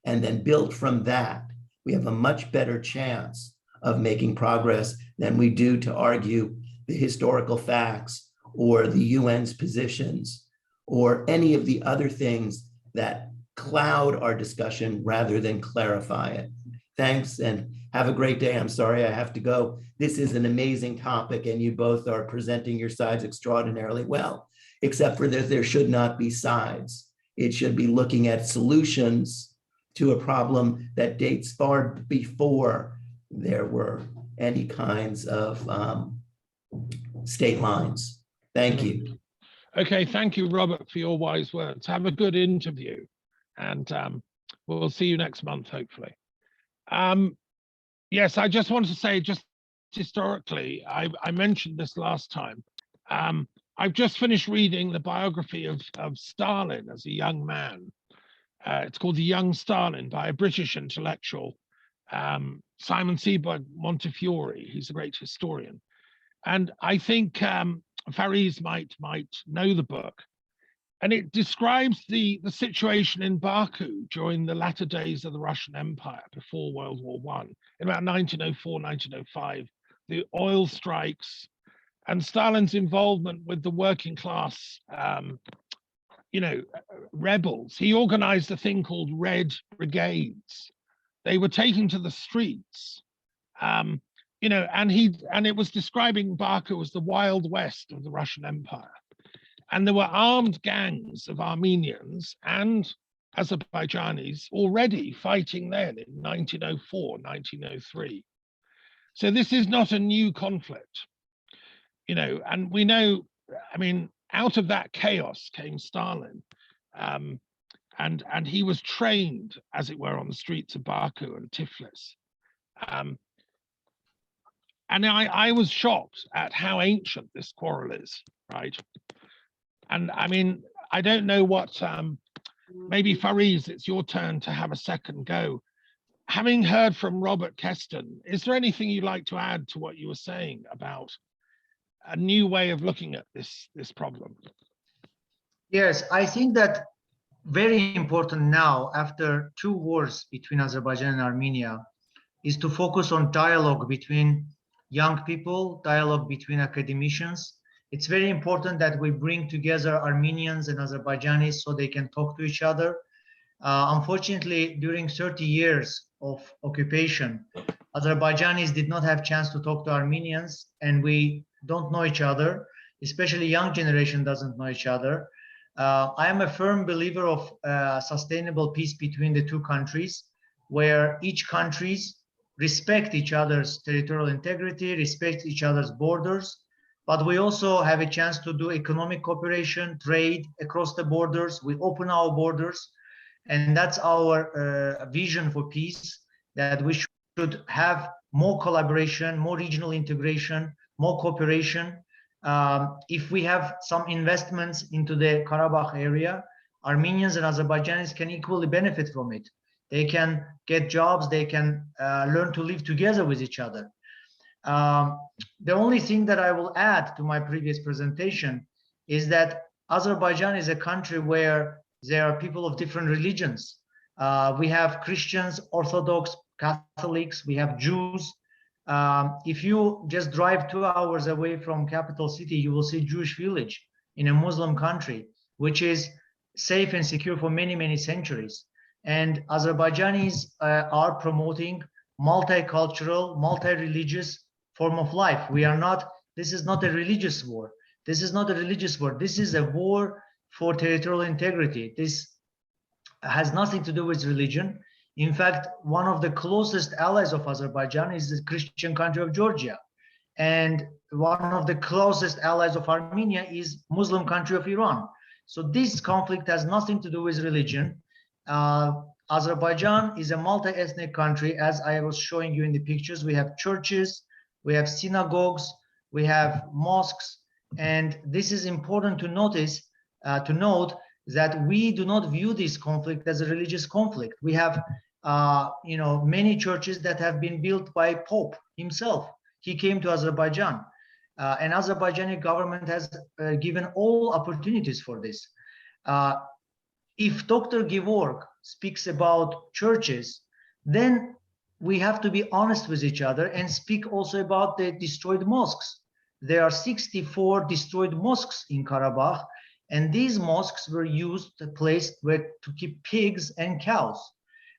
and then build from that, we have a much better chance of making progress than we do to argue the historical facts or the UN's positions or any of the other things that cloud our discussion rather than clarify it. Thanks and have a great day. I'm sorry I have to go. This is an amazing topic and you both are presenting your sides extraordinarily well, except for that there should not be sides. It should be looking at solutions to a problem that dates far before there were any kinds of state lines. Thank you. Okay, thank you, Robert, for your wise words. Have a good interview, and we'll see you next month, hopefully. Yes, I just want to say, just historically, I mentioned this last time. I've just finished reading the biography of Stalin as a young man. It's called The Young Stalin by a British intellectual, Simon Sebag Montefiore. He's a great historian. And I think Fariz might know the book. And it describes the situation in Baku during the latter days of the Russian Empire before World War I, in about 1904, 1905, the oil strikes and Stalin's involvement with the working class, rebels. He organized a thing called Red Brigades. They were taking to the streets, and it was describing Baku as the Wild West of the Russian Empire. And there were armed gangs of Armenians and Azerbaijanis already fighting then in 1904, 1903. So this is not a new conflict, and we know, out of that chaos came Stalin, and he was trained, as it were, on the streets of Baku and Tiflis. And I was shocked at how ancient this quarrel is, right? And I don't know what, maybe Fariz, it's your turn to have a second go. Having heard from Robert Kesten, is there anything you'd like to add to what you were saying about a new way of looking at this problem? Yes, I think that very important now, after 2 wars between Azerbaijan and Armenia, is to focus on dialogue between young people, dialogue between academicians. It's very important that we bring together Armenians and Azerbaijanis so they can talk to each other. Unfortunately, during 30 years of occupation, Azerbaijanis did not have chance to talk to Armenians, and we don't know each other, especially young generation doesn't know each other. I am a firm believer of sustainable peace between the 2 countries, where each countries respect each other's territorial integrity, respect each other's borders, but we also have a chance to do economic cooperation, trade across the borders. We open our borders, and that's our vision for peace, that we should have more collaboration, more regional integration, more cooperation. If we have some investments into the Karabakh area, Armenians and Azerbaijanis can equally benefit from it. They can get jobs, they can learn to live together with each other. The only thing that I will add to my previous presentation is that Azerbaijan is a country where there are people of different religions. We have Christians, Orthodox, Catholics, we have Jews. If you just drive 2 hours away from capital city, you will see Jewish village in a Muslim country, which is safe and secure for many, many centuries. And Azerbaijanis are promoting multicultural, multi-religious form of life. We are not, this is not a religious war. This is not a religious war. This is a war for territorial integrity. This has nothing to do with religion. In fact, one of the closest allies of Azerbaijan is the Christian country of Georgia. And one of the closest allies of Armenia is Muslim country of Iran. So this conflict has nothing to do with religion. Azerbaijan is a multi-ethnic country, as I was showing you in the pictures. We have churches, we have synagogues, we have mosques, and this is important to notice, to note that we do not view this conflict as a religious conflict. We have, many churches that have been built by Pope himself. He came to Azerbaijan, and Azerbaijani government has given all opportunities for this. If Dr. Gevork speaks about churches, then we have to be honest with each other and speak also about the destroyed mosques. There are 64 destroyed mosques in Karabakh, and these mosques were used, placed where to keep pigs and cows.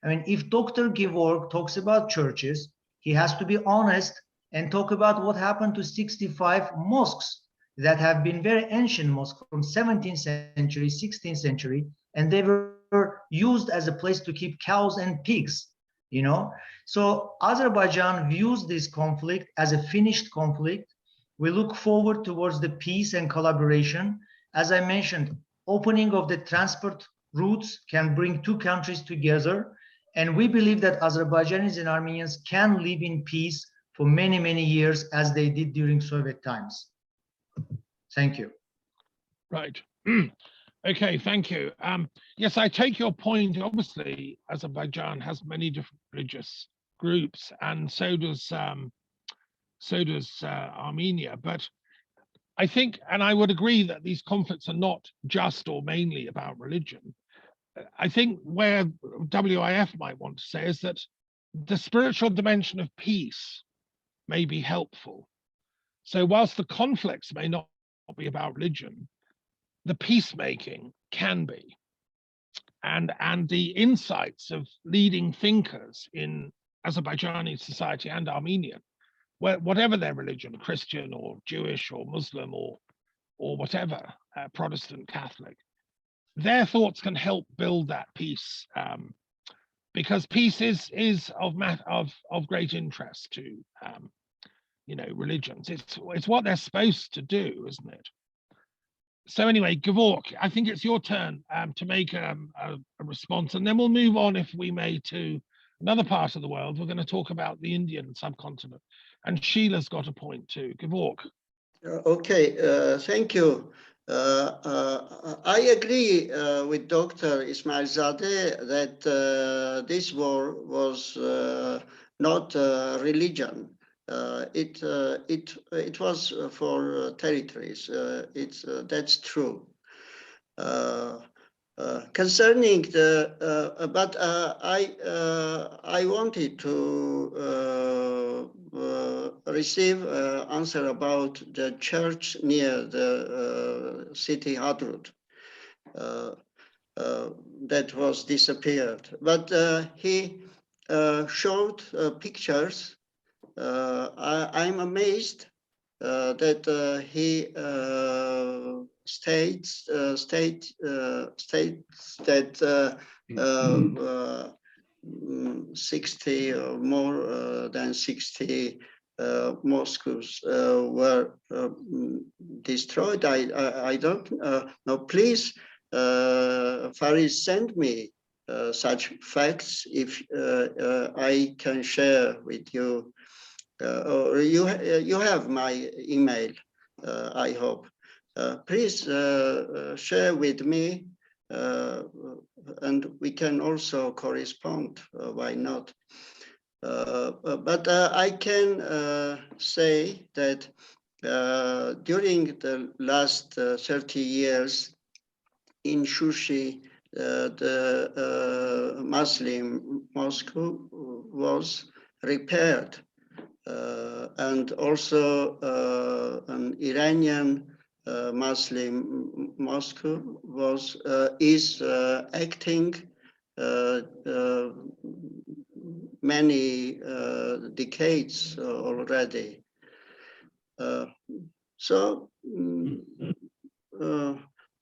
I mean, if Dr. Gevork talks about churches, he has to be honest and talk about what happened to 65 mosques that have been very ancient mosques from 17th century, 16th century, and they were used as a place to keep cows and pigs, So Azerbaijan views this conflict as a finished conflict. We look forward towards the peace and collaboration. As I mentioned, opening of the transport routes can bring two countries together. And we believe that Azerbaijanis and Armenians can live in peace for many, many years as they did during Soviet times. Thank you. Right. Okay, thank you. Yes, I take your point. Obviously, Azerbaijan has many different religious groups, and so does Armenia. But I think, and I would agree, that these conflicts are not just or mainly about religion. I think where WIF might want to say is that the spiritual dimension of peace may be helpful. So whilst the conflicts may not be about religion, the peacemaking can be. And the insights of leading thinkers in Azerbaijani society and Armenian, whatever their religion, Christian or Jewish or Muslim or whatever, Protestant, Catholic, their thoughts can help build that peace, because peace is of great interest to religions. It's what they're supposed to do, isn't it? So anyway, Gevork, I think it's your turn to make a response, and then we'll move on, if we may, to another part of the world. We're going to talk about the Indian subcontinent, and Sheila's got a point too. Gevork. Okay, thank you. I agree with Dr. Ismailzade that this war was not religion. It was for territories. That's true. Concerning the, but I wanted to receive answer about the church near the city Hyderbad that was disappeared. But he showed pictures. I'm amazed that he states that 60 or more than 60 mosques were destroyed. I don't know. Please, Fariz, send me such facts if I can share with you. Or you have my email, I hope. Please share with me, and we can also correspond. Why not? But I can say that during the last 30 years in Shushi, the Muslim mosque was repaired, and also an Iranian Muslim mosque is acting many decades already.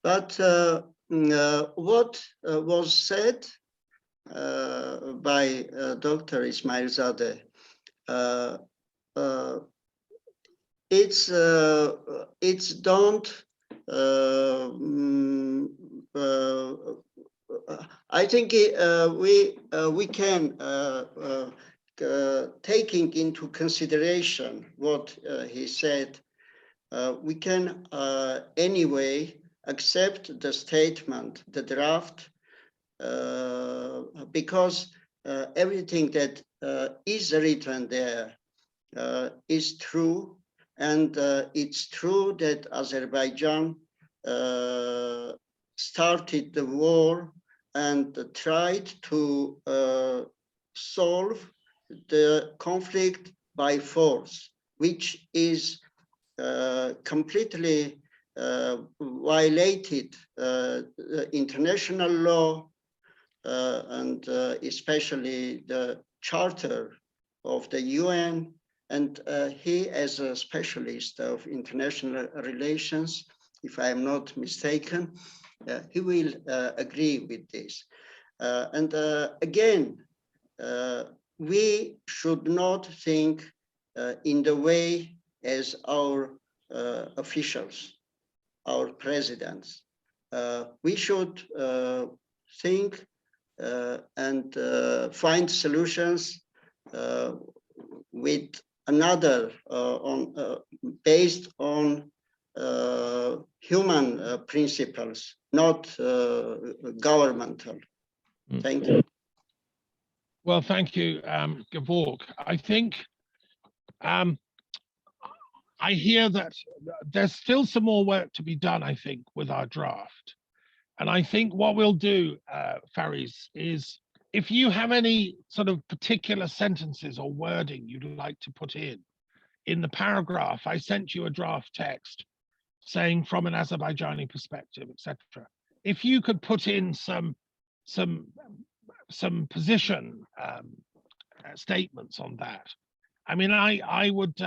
But what was said by Dr. Ismailzade, it's don't. I think we can taking into consideration what he said. We can anyway accept the statement, the draft, because everything that is written there is true, and it's true that Azerbaijan started the war and tried to solve the conflict by force, which is completely violated international law, and especially the Charter of the UN. And he, as a specialist of international relations, if I am not mistaken, he will agree with this. And again, we should not think in the way as our officials, our presidents. We should think and find solutions with another based on human principles, not governmental. Thank you. Well, thank you, Gevork. I think I hear that there's still some more work to be done, I think, with our draft. And I think what we'll do, Fariz, is if you have any sort of particular sentences or wording you'd like to put in the paragraph, I sent you a draft text saying from an Azerbaijani perspective, etc. If you could put in some position statements on that, I mean, I would,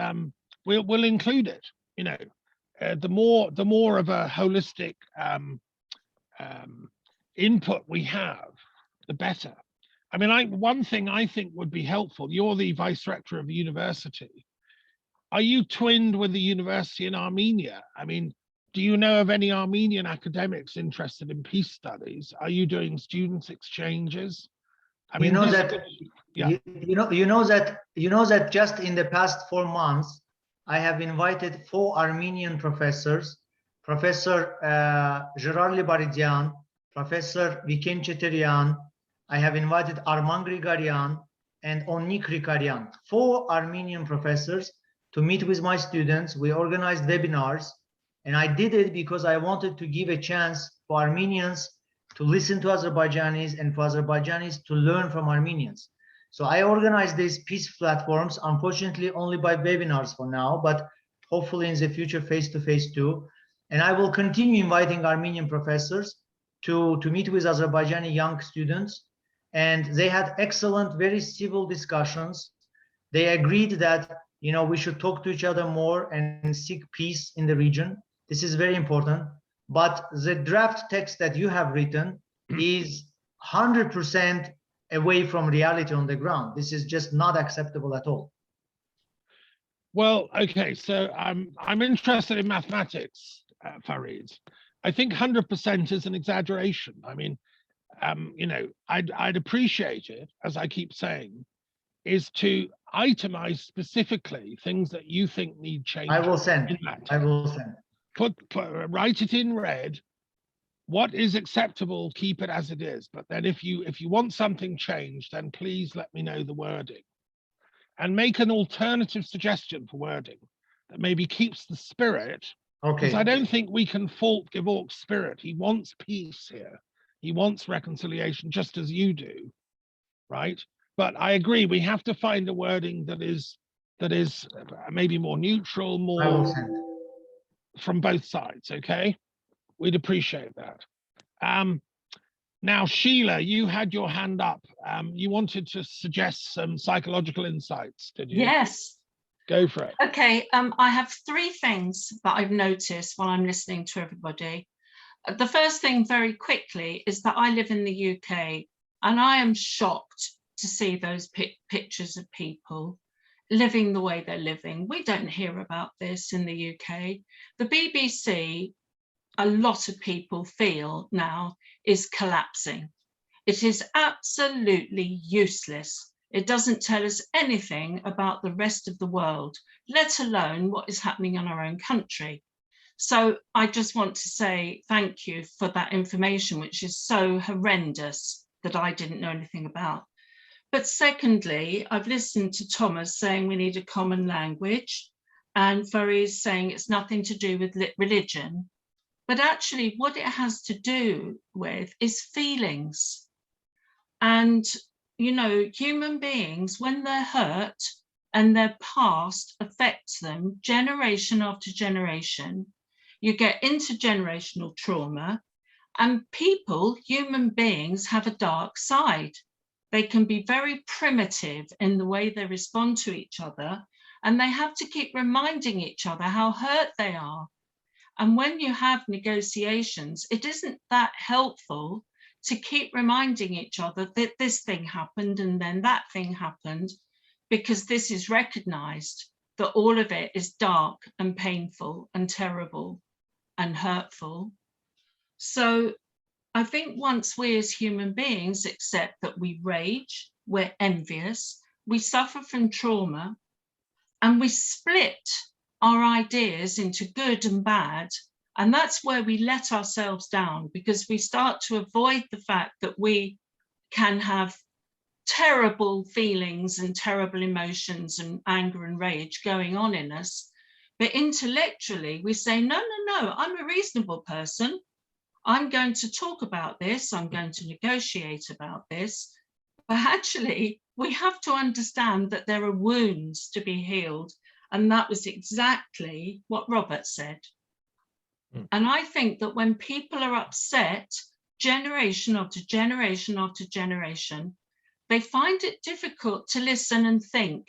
we'll include it. You know, the more of a holistic input we have, the better. I mean, one thing I think would be helpful. You're the vice rector of the university. Are you twinned with the university in Armenia? I mean, do you know of any Armenian academics interested in peace studies? Are you doing students exchanges? I mean, you know that just in the past 4 months, I have invited 4 Armenian professors, Professor Gerard Libaridian, Professor Viken Cheterian. I have invited Arman Grigorian and Onnik Rikarian, 4 Armenian professors, to meet with my students. We organized webinars, and I did it because I wanted to give a chance for Armenians to listen to Azerbaijanis and for Azerbaijanis to learn from Armenians. So I organized these peace platforms, unfortunately only by webinars for now, but hopefully in the future face-to-face too. And I will continue inviting Armenian professors to meet with Azerbaijani young students. And they had excellent, very civil discussions. They agreed that, you know, we should talk to each other more and seek peace in the region. This is very important. But the draft text that you have written is 100% away from reality on the ground. This is just not acceptable at all. Well, okay, so I'm interested in mathematics, Fariz. I think 100% is an exaggeration. I mean, you know, I'd appreciate it, as I keep saying, is to itemize specifically things that you think need change. I will send. I will send. Write it in red. What is acceptable, keep it as it is. But then if you want something changed, then please let me know the wording. And make an alternative suggestion for wording that maybe keeps the spirit. Okay. Because I don't think we can fault Gevork's spirit. He wants peace here. He wants reconciliation just as you do, right? But I agree, we have to find a wording that is maybe more neutral, I will more send. from both sides, okay? We'd appreciate that. Now, Sheila, you had your hand up. You wanted to suggest some psychological insights, did you? Yes. Go for it. Okay, I have three things that I've noticed while I'm listening to everybody. The first thing, very quickly, is that I live in the UK, and I am shocked to see those pictures of people living the way they're living. We don't hear about this in the UK. The BBC, a lot of people feel now, is collapsing. It is absolutely useless. It doesn't tell us anything about the rest of the world, let alone what is happening in our own country. So I just want to say thank you for that information, which is so horrendous that I didn't know anything about. But secondly, I've listened to Thomas saying we need a common language, and Fariz saying it's nothing to do with religion. But actually what it has to do with is feelings. And, you know, human beings, when they're hurt and their past affects them generation after generation, you get intergenerational trauma, and people, human beings, have a dark side. They can be very primitive in the way they respond to each other, and they have to keep reminding each other how hurt they are. And when you have negotiations, it isn't that helpful to keep reminding each other that this thing happened and then that thing happened, because this is recognized that all of it is dark and painful and terrible and hurtful. So I think once we as human beings accept that we rage, we're envious, we suffer from trauma, and we split our ideas into good and bad, and that's where we let ourselves down, because we start to avoid the fact that we can have terrible feelings and terrible emotions and anger and rage going on in us. But intellectually, we say, no, no, no, I'm a reasonable person. I'm going to talk about this. I'm going to negotiate about this. But actually, we have to understand that there are wounds to be healed. And that was exactly what Robert said. And I think that when people are upset, generation after generation after generation, they find it difficult to listen and think.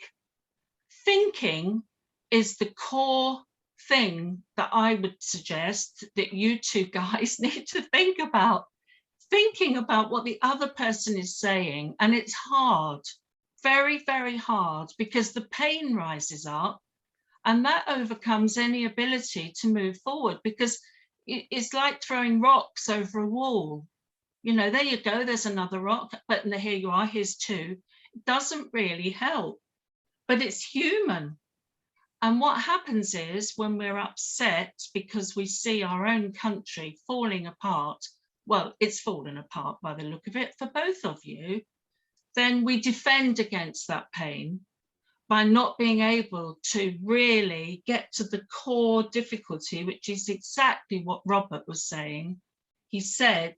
Thinking is the core thing that I would suggest that you two guys need to think about. Thinking about what the other person is saying. And it's hard, very, very hard, because the pain rises up, and that overcomes any ability to move forward, because it's like throwing rocks over a wall. You know, there you go, there's another rock, but here you are, here's two. It doesn't really help, but it's human. And what happens is when we're upset because we see our own country falling apart, well, it's fallen apart by the look of it for both of you, then we defend against that pain by not being able to really get to the core difficulty, which is exactly what Robert was saying. He said,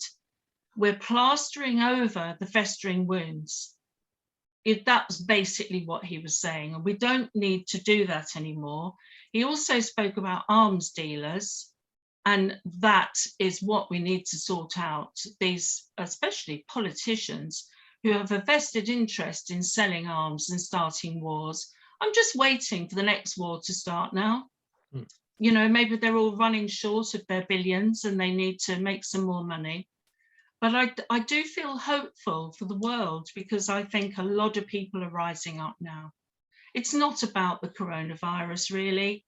we're plastering over the festering wounds. That was basically what he was saying, and we don't need to do that anymore. He also spoke about arms dealers, and that is what we need to sort out. These, especially politicians, who have a vested interest in selling arms and starting wars. I'm just waiting for the next war to start now. You know, maybe they're all running short of their billions and they need to make some more money. But I do feel hopeful for the world, because I think a lot of people are rising up now. It's not about the coronavirus, really.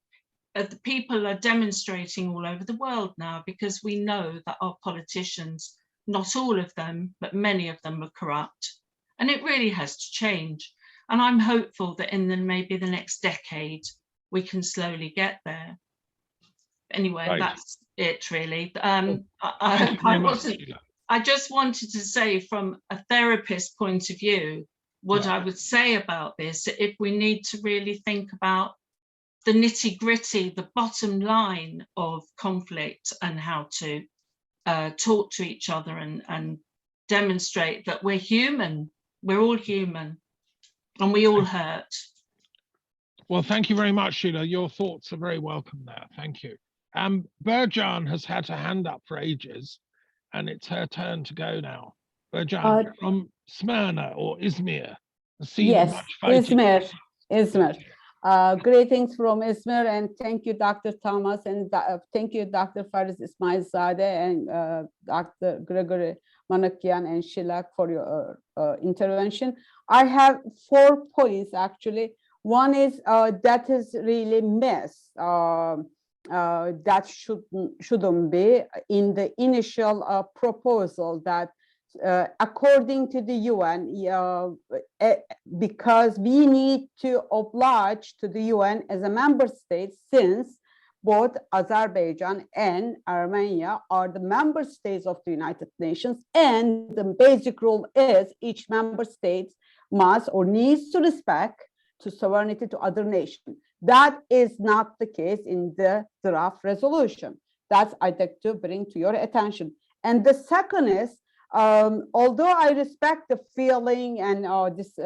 The people are demonstrating all over the world now, because we know that our politicians, not all of them, but many of them, are corrupt. And it really has to change. And I'm hopeful that in maybe the next decade, we can slowly get there. Anyway, right. That's it, really. I just wanted to say, from a therapist point of view, what I would say about this, if we need to really think about the nitty-gritty, the bottom line of conflict, and how to talk to each other and demonstrate that we're human. We're all human, and we all hurt. Well, thank you very much, Sheila. Your thoughts are very welcome there. Thank you. Bircan has had her hand up for ages, and it's her turn to go now. Bircan, from Smyrna or Izmir. Yes, Izmir. Greetings from Izmir, and thank you, Dr. Thomas, and thank you, Dr. Fariz Ismailzade and Dr. Gevork Manoukian and Shelagh for your intervention. I have 4 points actually. One is that is really missed. That shouldn't be in the initial proposal that according to the UN, because we need to oblige to the UN as a member state, since both Azerbaijan and Armenia are the member states of the United Nations, and the basic rule is each member state must or needs to respect to sovereignty to other nations. That is not the case in the draft resolution. That's I'd like to bring to your attention. And the second is, although I respect the feeling and this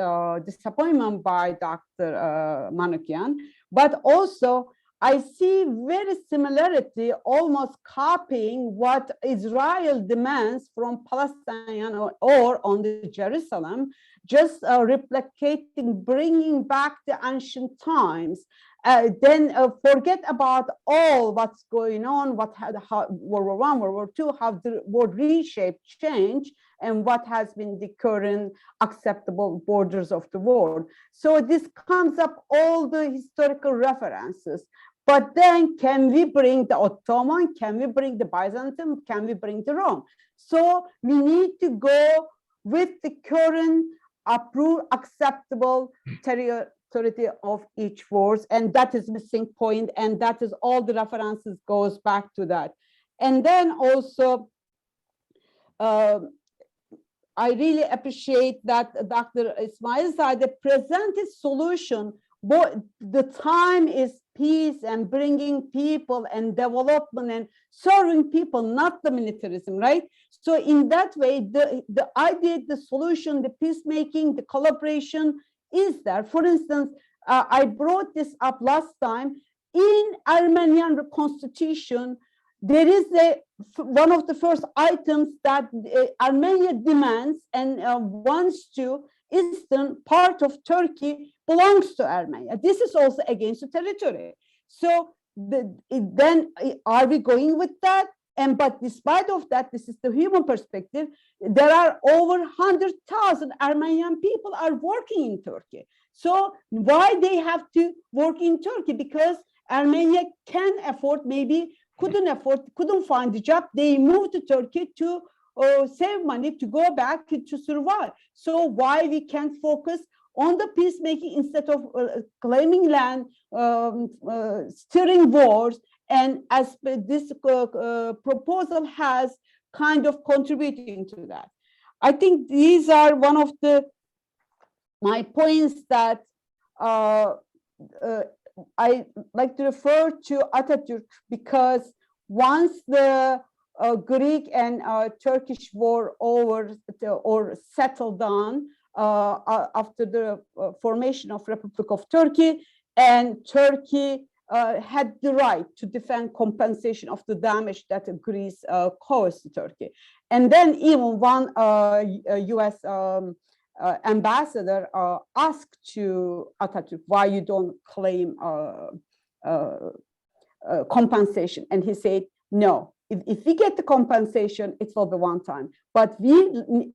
disappointment by Dr. Manoukian, but also I see very similarity, almost copying what Israel demands from Palestine or on the Jerusalem, just replicating, bringing back the ancient times. Then forget about all what's going on, what had World War I, World War II, how the world reshaped, change, and what has been the current acceptable borders of the world. So this comes up all the historical references. But then can we bring the Ottoman? Can we bring the Byzantium? Can we bring the Rome? So we need to go with the current approved, acceptable territory of each force, and that is missing point, and that is all the references goes back to that. And then also, I really appreciate that Dr. Ismailzade presented solution. But the time is peace and bringing people and development and serving people, not the militarism, right? So in that way, the idea, the solution, the peacemaking, the collaboration is there. For instance, I brought this up last time. In Armenian constitution, there is one of the first items that Armenia demands and wants to, eastern part of Turkey belongs to Armenia. This is also against the territory. So then are we going with that? And but despite of that, this is the human perspective. There are over 100,000 Armenian people are working in Turkey. So why they have to work in Turkey? Because Armenia can afford, maybe couldn't find a job. They moved to Turkey to save money, to go back to survive. So why we can't focus on the peacemaking instead of claiming land, steering wars, and as this proposal has kind of contributing to that. I think these are one of my points that I like to refer to Atatürk, because once the Greek and Turkish war over or settled down after the formation of Republic of Turkey, and Turkey had the right to defend compensation of the damage that Greece caused to Turkey. And then even one US ambassador asked to Atatürk, why you don't claim compensation? And he said, no, if we get the compensation, it will be one time, but we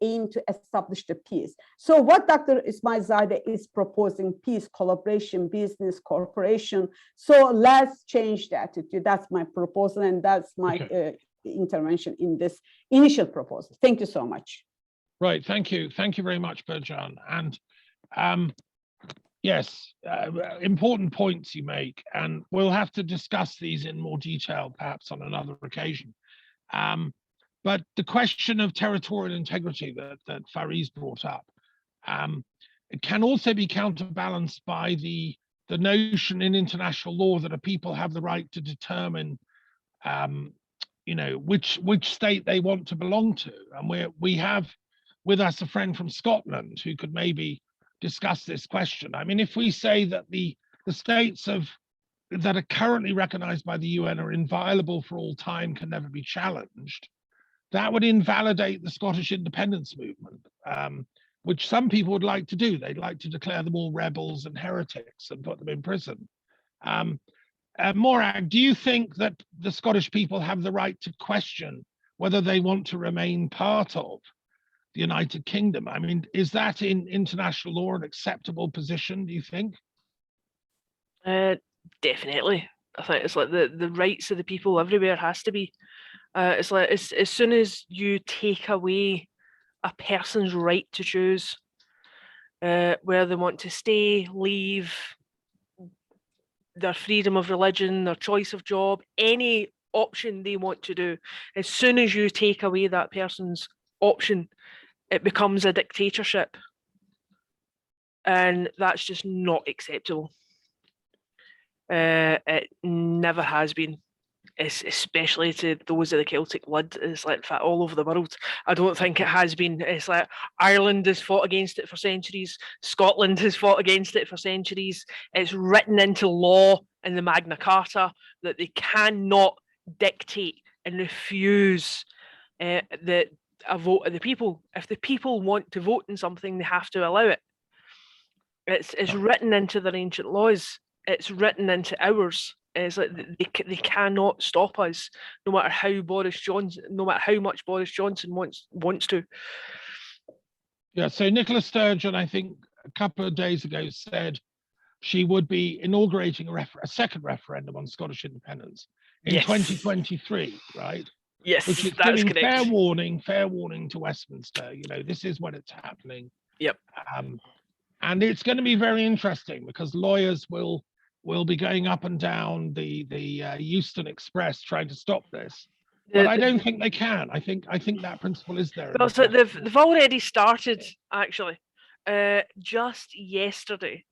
aim to establish the peace. So what Dr. Ismailzade is proposing, peace, collaboration, business, cooperation. So let's change the attitude. That's my proposal, and that's my intervention in this initial proposal. Thank you so much. Right, thank you. Thank you very much, Bircan. And yes, important points you make, and we'll have to discuss these in more detail, perhaps on another occasion. But the question of territorial integrity that Fariz brought up, it can also be counterbalanced by the notion in international law that a people have the right to determine which state they want to belong to. And we have with us a friend from Scotland who could maybe discuss this question. I mean, if we say that the states that are currently recognized by the UN are inviolable for all time, can never be challenged, that would invalidate the Scottish independence movement, which some people would like to do. They'd like to declare them all rebels and heretics and put them in prison. Morag, do you think that the Scottish people have the right to question whether they want to remain part of the United Kingdom? I mean, is that in international law an acceptable position, do you think? Definitely. I think it's like the rights of the people everywhere has to be. It's like as soon as you take away a person's right to choose where they want to stay, leave, their freedom of religion, their choice of job, any option they want to do, as soon as you take away that person's option, it becomes a dictatorship. And that's just not acceptable. It never has been, especially to those of the Celtic blood. It's like, in fact, all over the world. I don't think it has been. It's like Ireland has fought against it for centuries. Scotland has fought against it for centuries. It's written into law in the Magna Carta that they cannot dictate and refuse a vote of the people. If the people want to vote in something, they have to allow it. It's written into their ancient laws. It's written into ours. It's like they cannot stop us, no matter how much Boris Johnson wants to. Yeah. So Nicola Sturgeon, I think a couple of days ago, said she would be inaugurating a second referendum on Scottish independence in 2023, right? Yes, which is that's giving correct. fair warning to Westminster. This is when it's happening. Yep. And it's going to be very interesting because lawyers will be going up and down the Euston Express trying to stop this. But I don't think they can. I think that principle is there. Well, so they've already started, actually. Just yesterday,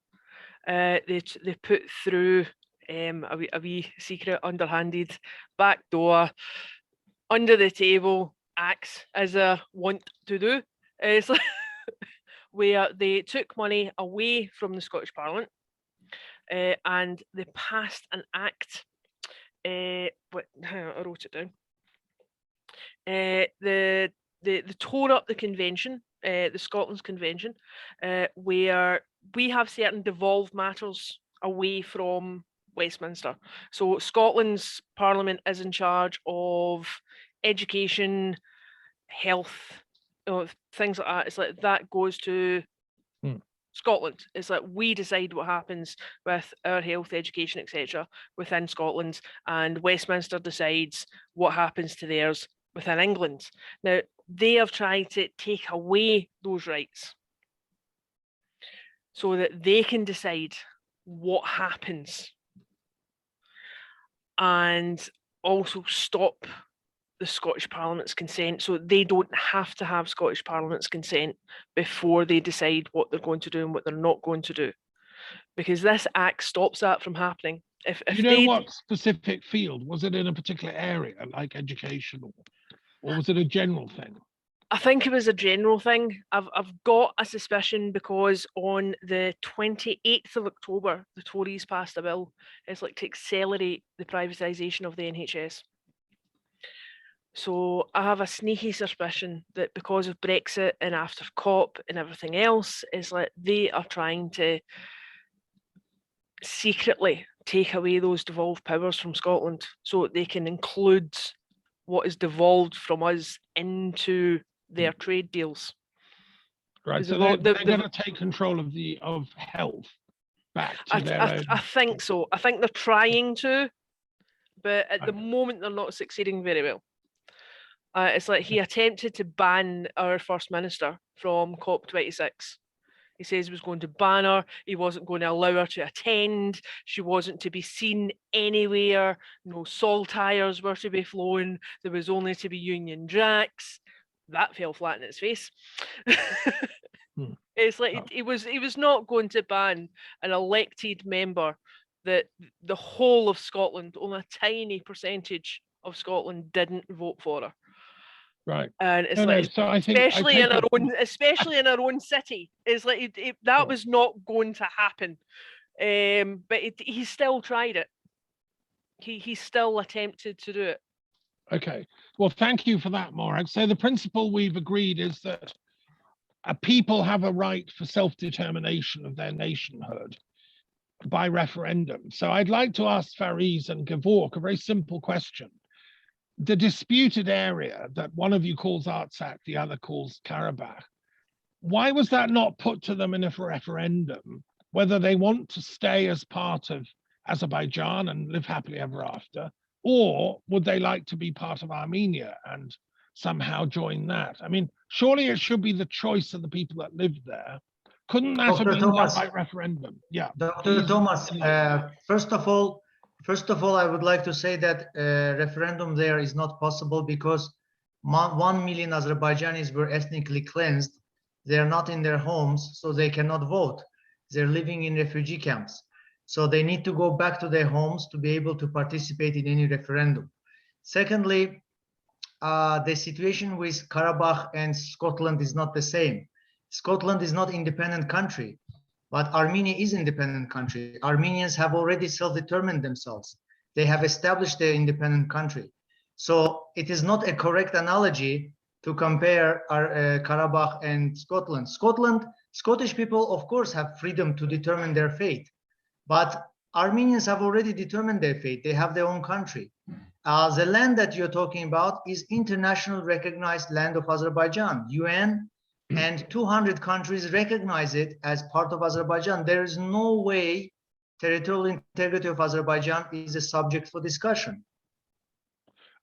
they put through a wee secret, underhanded, backdoor, under the table acts, as they want to do. It's like where they took money away from the Scottish Parliament and they passed an act. I wrote it down. They tore up the convention, the Scotland's convention, where we have certain devolved matters away from Westminster. So Scotland's Parliament is in charge of education, health, things like that. It's like that goes to Scotland. It's like we decide what happens with our health, education, etc. within Scotland, and Westminster decides what happens to theirs within England. Now, they have tried to take away those rights so that they can decide what happens and also stop the Scottish Parliament's consent, so they don't have to have Scottish Parliament's consent before they decide what they're going to do and what they're not going to do, because this act stops that from happening. If you know what specific field? Was it in a particular area like education, or was it a general thing? I think it was a general thing. I've got a suspicion because on the 28th of October, the Tories passed a bill. It's like to accelerate the privatisation of the NHS. So I have a sneaky suspicion that because of Brexit and after COP and everything else, is like they are trying to secretly take away those devolved powers from Scotland so they can include what is devolved from us into their trade deals. Right, so they're going to take control of health back to their own. I think so. I think they're trying to, but at the moment they're not succeeding very well. It's like he attempted to ban our First Minister from COP26. He says he was going to ban her. He wasn't going to allow her to attend. She wasn't to be seen anywhere. No saltires were to be flown. There was only to be Union Jacks. That fell flat in its face. It's like he was not going to ban an elected member that the whole of Scotland, only a tiny percentage of Scotland didn't vote for her. Right. And it's No, like, no, so I think especially in our own city, it's like that was not going to happen. But he still tried it. He still attempted to do it. Okay. Well, thank you for that, Morag. So the principle we've agreed is that a people have a right for self-determination of their nationhood by referendum. So I'd like to ask Fariz and Gevork a very simple question. The disputed area that one of you calls Artsakh, the other calls Karabakh, why was that not put to them in a referendum, whether they want to stay as part of Azerbaijan and live happily ever after, or would they like to be part of Armenia and somehow join that? I mean, surely it should be the choice of the people that live there. Couldn't that have been done by referendum? Yeah. Dr. Thomas, first of all, I would like to say that referendum there is not possible because 1 million Azerbaijanis were ethnically cleansed. They are not in their homes, so they cannot vote. They're living in refugee camps. So they need to go back to their homes to be able to participate in any referendum. Secondly, the situation with Karabakh and Scotland is not the same. Scotland is not an independent country, but Armenia is an independent country. Armenians have already self-determined themselves. They have established their independent country. So it is not a correct analogy to compare Karabakh and Scotland. Scottish people, of course, have freedom to determine their fate, but Armenians have already determined their fate. They have their own country. The land that you're talking about is international recognized land of Azerbaijan. UN and 200 countries recognize it as part of Azerbaijan. There is no way territorial integrity of Azerbaijan is a subject for discussion.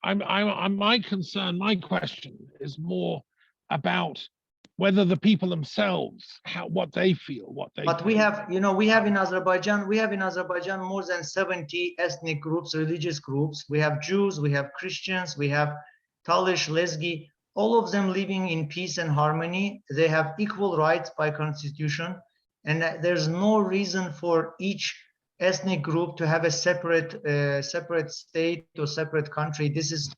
My concern, my question is more about whether the people themselves, what they feel, But we have in Azerbaijan more than 70 ethnic groups, religious groups. We have Jews, we have Christians, we have Talish, Lezgi, all of them living in peace and harmony. They have equal rights by constitution, and there's no reason for each ethnic group to have a separate state or separate country. This is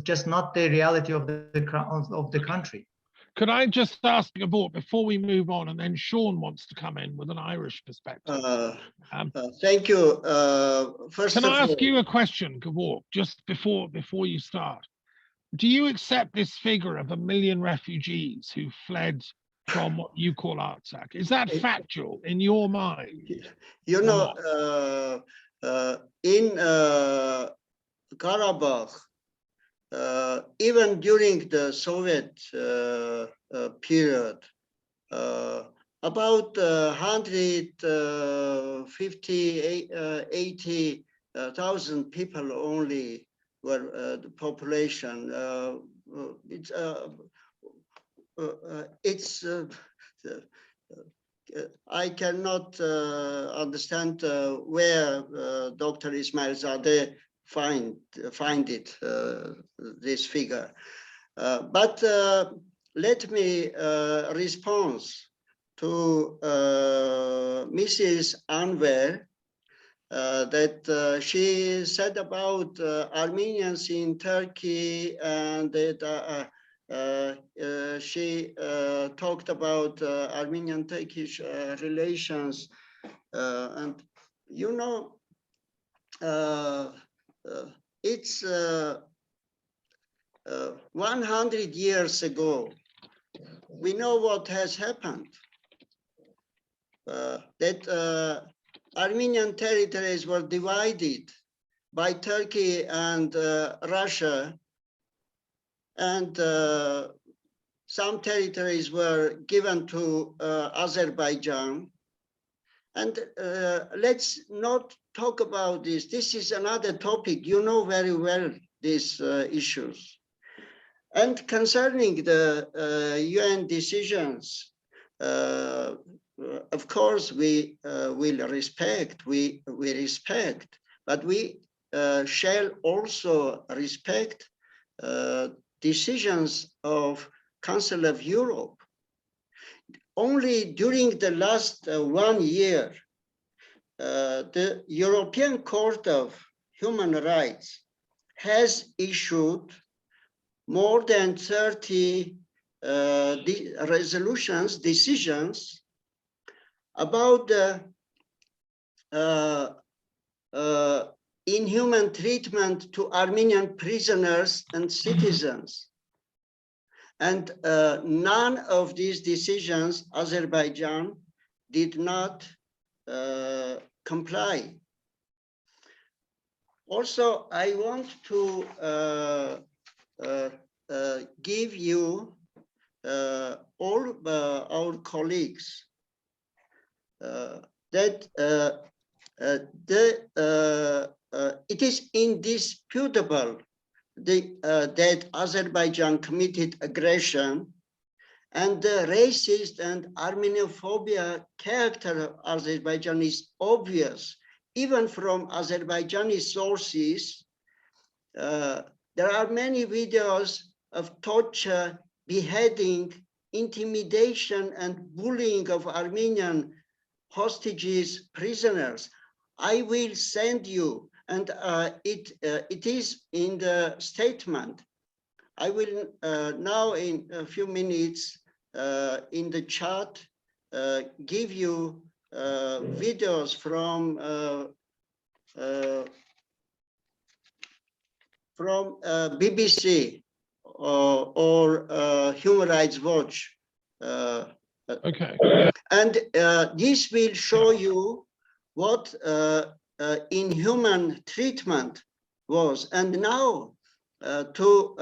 just not the reality of the country. Could I just ask Gevork before we move on, and then Sean wants to come in with an Irish perspective. Thank you. Can I ask you a question, Gevork, just before you start? Do you accept this figure of 1 million refugees who fled from what you call Artsakh? Is that factual in your mind? You know, in Karabakh, even during the Soviet period, about 180,000 people only were the population. I cannot understand where Dr. Ismailzade find it, this figure. But let me respond to Mrs. Unver that she said about Armenians in Turkey, and that she talked about Armenian-Turkish relations. And you know, it's 100 years ago. We know what has happened. That Armenian territories were divided by Turkey and Russia, and some territories were given to Azerbaijan. And let's not talk about this. This is another topic. You know very well these issues. And concerning the UN decisions, of course, we will respect, we respect, but we shall also respect decisions of Council of Europe. Only during the last 1 year, the European Court of Human Rights has issued more than 30 decisions about the inhuman treatment to Armenian prisoners and citizens. And none of these decisions Azerbaijan did not comply. Also, I want to give you all our colleagues that it is indisputable that Azerbaijan committed aggression, and the racist and Armenophobia character of Azerbaijan is obvious. Even from Azerbaijani sources, there are many videos of torture, beheading, intimidation, and bullying of Armenian hostages, prisoners. I will send you, and it is in the statement. I will now in a few minutes in the chat give you videos from BBC or Human Rights Watch. Okay. And this will show you what inhuman treatment was. And now to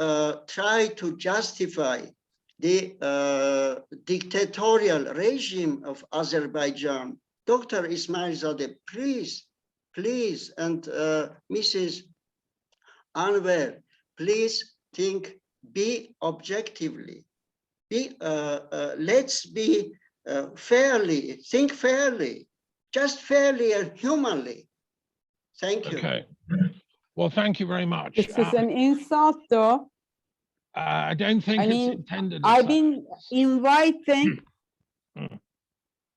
try to justify the dictatorial regime of Azerbaijan, Dr. Ismailzade, please, and Mrs. Unver, please think, be objectively, let's be think fairly, just fairly and humanly. Thank you. Okay. Well, thank you very much. This is an insult, though. I don't think I mean, it's intended. I've been inviting.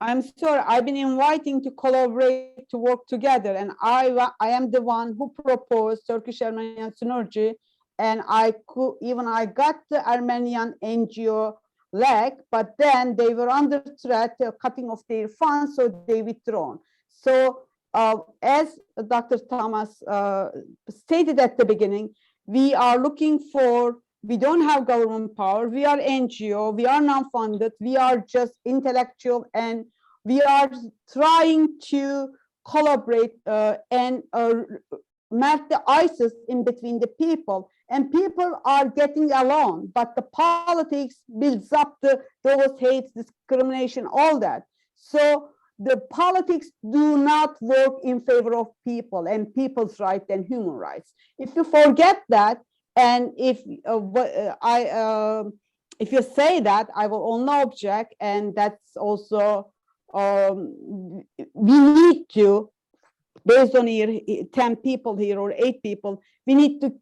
I'm sorry, I've been inviting to collaborate, to work together, and I am the one who proposed Turkish-Armenian synergy, and I got the Armenian NGO leg, but then they were under threat of cutting off their funds, so they withdrawn. So as Dr. Thomas stated at the beginning, we are looking for, we don't have government power, we are NGO, we are non-funded, we are just intellectual, and we are trying to collaborate and melt the ISIS in between the people. And people are getting along, but the politics builds up those hates, discrimination, all that. So the politics do not work in favor of people and people's rights and human rights. If you forget that, and if you say that, I will only object, and that's also we need to, based on here 10 people here or 8 people, we need to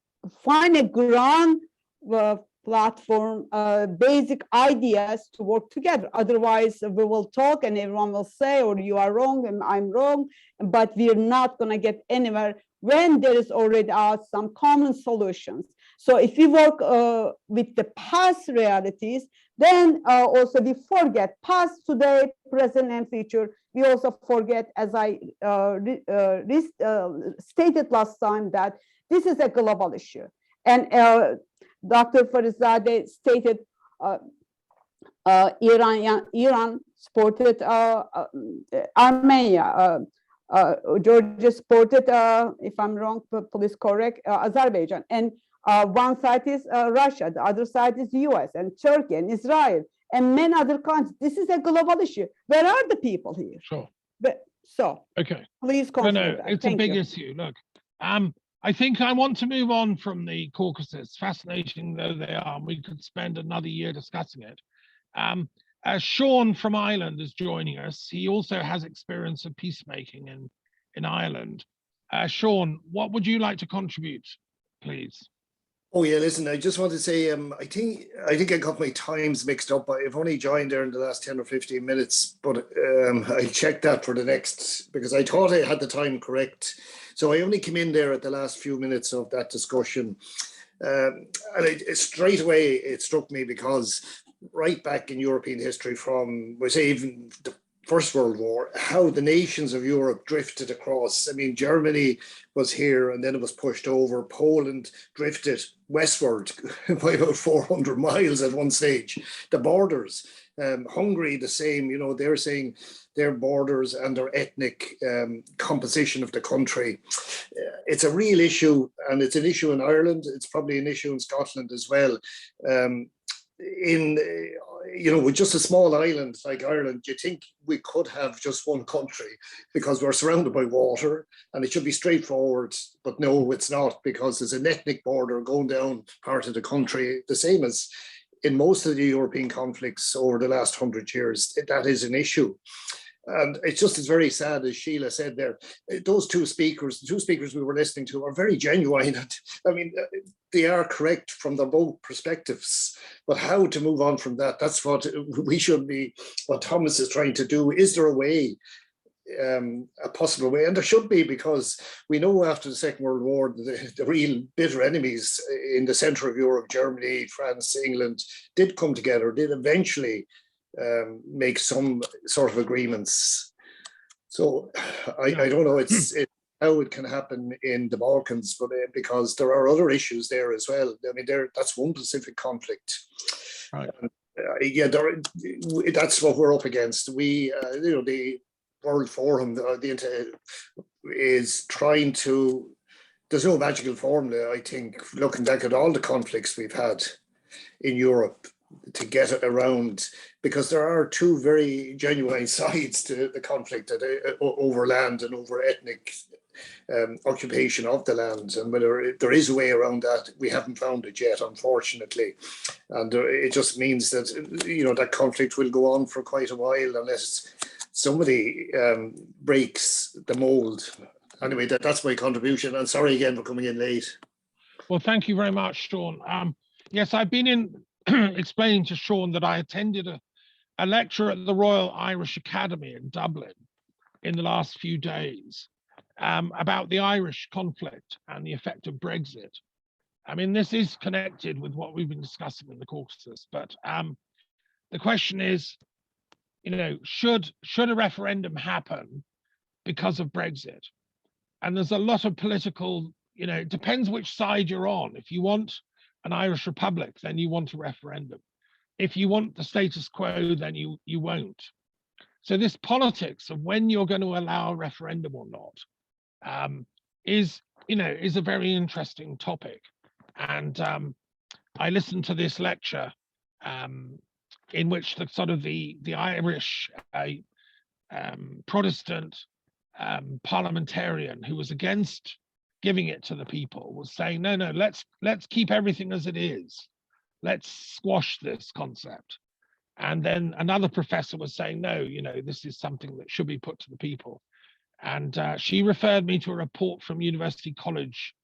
find a ground platform, basic ideas to work together. Otherwise, we will talk and everyone will say, or you are wrong and I'm wrong, but we're not going to get anywhere when there is already some common solutions. So if we work with the past realities, then also we forget past, today, present, and future. We also forget, as I stated last time, that this is a global issue. And Dr. Farizadeh stated Iran supported Armenia, Georgia supported, if I'm wrong, please correct, Azerbaijan. And one side is Russia, the other side is US and Turkey and Israel and many other countries. This is a global issue. Where are the people here? Sure. Okay. Please consider that. It's a big issue. Look, I think I want to move on from the Caucasus, fascinating though they are. We could spend another year discussing it. Sean from Ireland is joining us. He also has experience of peacemaking in Ireland. Sean, what would you like to contribute, please? Oh yeah, listen, I just want to say, I think I got my times mixed up. I've only joined there in the last 10 or 15 minutes, but I checked that for the next, because I thought I had the time correct. So I only came in there at the last few minutes of that discussion. And straight away, it struck me because right back in European history from, we say, even the First World War, how the nations of Europe drifted across. I mean, Germany was here and then it was pushed over. Poland drifted westward by about 400 miles at one stage. The borders, Hungary, the same, you know, they're saying their borders and their ethnic composition of the country. It's a real issue, and it's an issue in Ireland. It's probably an issue in Scotland as well. You know, with just a small island like Ireland, you think we could have just one country because we're surrounded by water and it should be straightforward, but no, it's not, because there's an ethnic border going down part of the country, the same as in most of the European conflicts over the last 100 years. That is an issue. And it's just as very sad, as Sheila said there, those two speakers, the two speakers we were listening to are very genuine. I mean, they are correct from their both perspectives, but how to move on from that, that's what we should be, what Thomas is trying to do. Is there a way, a possible way? And there should be, because we know after the Second World War, the real bitter enemies in the center of Europe, Germany, France, England, did come together, did eventually make some sort of agreements. So I don't know how it can happen in the Balkans, but because there are other issues there as well. I mean, that's one Pacific conflict. Right. Yeah, that's what we're up against. We, you know, the World Forum is trying to. There's no magical formula, I think, looking back at all the conflicts we've had in Europe, to get it around, because there are two very genuine sides to the conflict, over land and over ethnic occupation of the land. And whether there is a way around that, we haven't found it yet, unfortunately. And it just means that, you know, that conflict will go on for quite a while unless somebody breaks the mold. Anyway, that's my contribution. And sorry again for coming in late. Well, thank you very much, Sean. Yes, I've been in explaining to Sean that I attended a lecture at the Royal Irish Academy in Dublin in the last few days about the Irish conflict and the effect of Brexit. I mean, this is connected with what we've been discussing in the Caucasus, but the question is, you know, should a referendum happen because of Brexit? And there's a lot of political, you know, it depends which side you're on. If you want an Irish Republic, then you want a referendum. If you want the status quo, then you won't. So this politics of when you're going to allow a referendum or not is a very interesting topic. And I listened to this lecture in which the Irish Protestant parliamentarian who was against giving it to the people was saying, no, let's keep everything as it is. Let's squash this concept. And then another professor was saying, no, you know, this is something that should be put to the people. And she referred me to a report from University College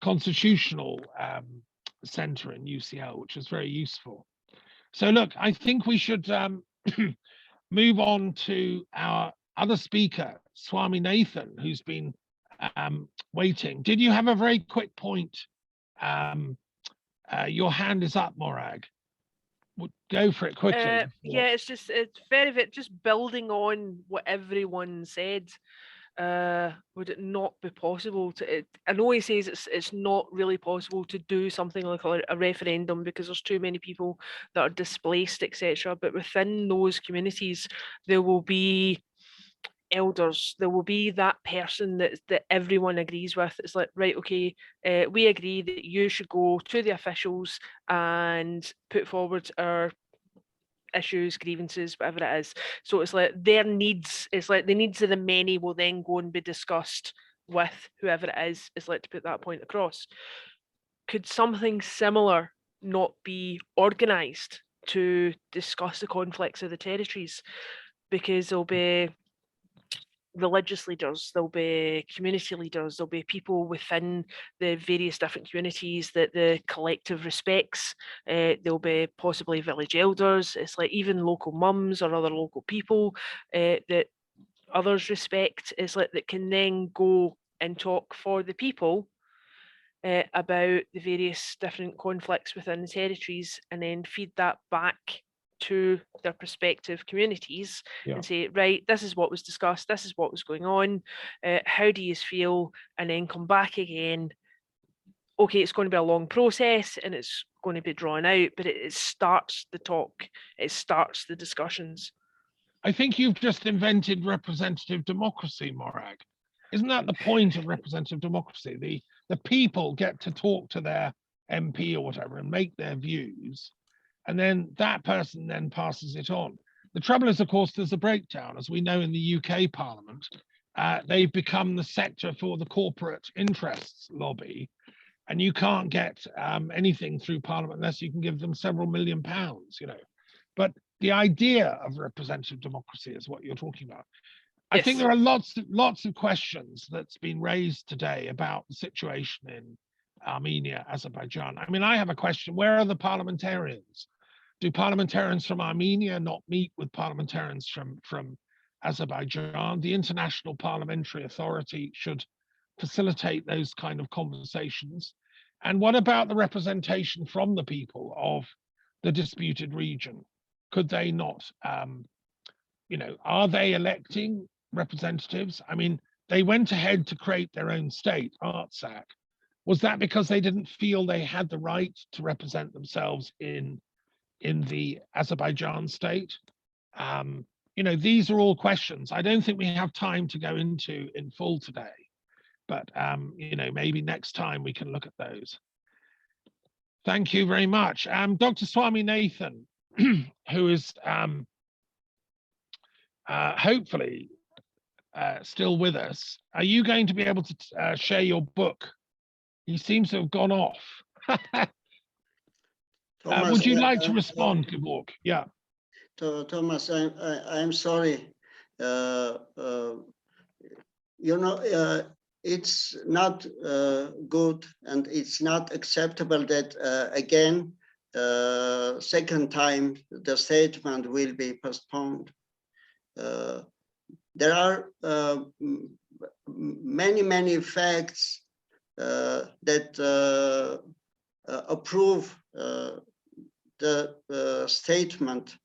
Constitutional Center in UCL, which was very useful. So look, I think we should move on to our other speaker, Swami Nathan, who's been waiting. Did you have a very quick point? Your hand is up, Morag. Go for it quickly. Yeah, it's just building on what everyone said. Would it not be possible to? I know he says it's not really possible to do something like a referendum because there's too many people that are displaced, etc. But within those communities, there will be elders, there will be that person that everyone agrees with. It's like, right, okay, we agree that you should go to the officials and put forward our issues, grievances, whatever it is. So it's like their needs, it's like the needs of the many will then go and be discussed with whoever it is. It's like to put that point across. Could something similar not be organised to discuss the conflicts of the territories? Because there'll be religious leaders, there'll be community leaders, there'll be people within the various different communities that the collective respects. There'll be possibly village elders. It's like even local mums or other local people that others respect. It's like that can then go and talk for the people about the various different conflicts within the territories, and then feed that back to their prospective communities and say, right, this is what was discussed, this is what was going on, how do you feel, and then come back again. Okay, it's going to be a long process and it's going to be drawn out, but it starts the talk, it starts the discussions. I think you've just invented representative democracy, Morag. Isn't that the point of representative democracy? The people get to talk to their MP or whatever and make their views, and then that person then passes it on. The trouble is, of course, there's a breakdown. As we know in the UK Parliament, they've become the sector for the corporate interests lobby, and you can't get anything through Parliament unless you can give them several £1 million, you know. But the idea of representative democracy is what you're talking about. I think there are lots of questions that's been raised today about the situation in Armenia, Azerbaijan. I mean, I have a question: where are the parliamentarians? Do parliamentarians from Armenia not meet with parliamentarians from Azerbaijan? The International Parliamentary Authority should facilitate those kind of conversations. And what about the representation from the people of the disputed region? Could they not, you know, are they electing representatives? I mean, they went ahead to create their own state, Artsakh. Was that because they didn't feel they had the right to represent themselves in the Azerbaijan state? You know, these are all questions I don't think we have time to go into in full today, but you know, maybe next time we can look at those. Thank you very much. Dr. Swami Nathan, who is hopefully still with us, are you going to be able to share your book? He seems to have gone off. Thomas, would you like to respond, Gevork? Yeah. Thomas, I'm sorry. You know, it's not good and it's not acceptable that again, second time the statement will be postponed. There are many facts that approve the statement.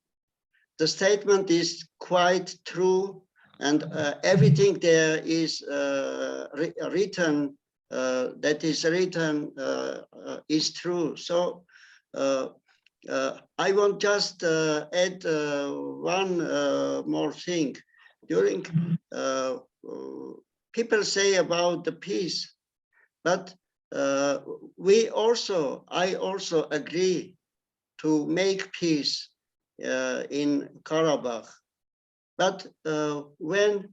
The statement is quite true, and everything there is written, that is written is true. So I want just add one more thing. During people say about the peace, but I also agree to make peace in Karabakh. But when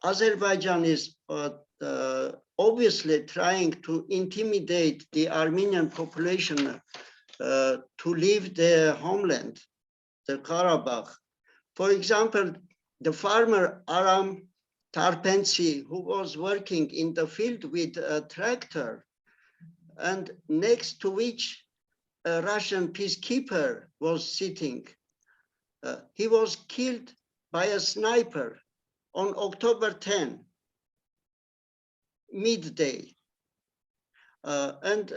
Azerbaijan is obviously trying to intimidate the Armenian population to leave their homeland, the Karabakh. For example, the farmer Aram Tarpensi, who was working in the field with a tractor, and next to which a Russian peacekeeper was sitting, he was killed by a sniper on October 10, midday. And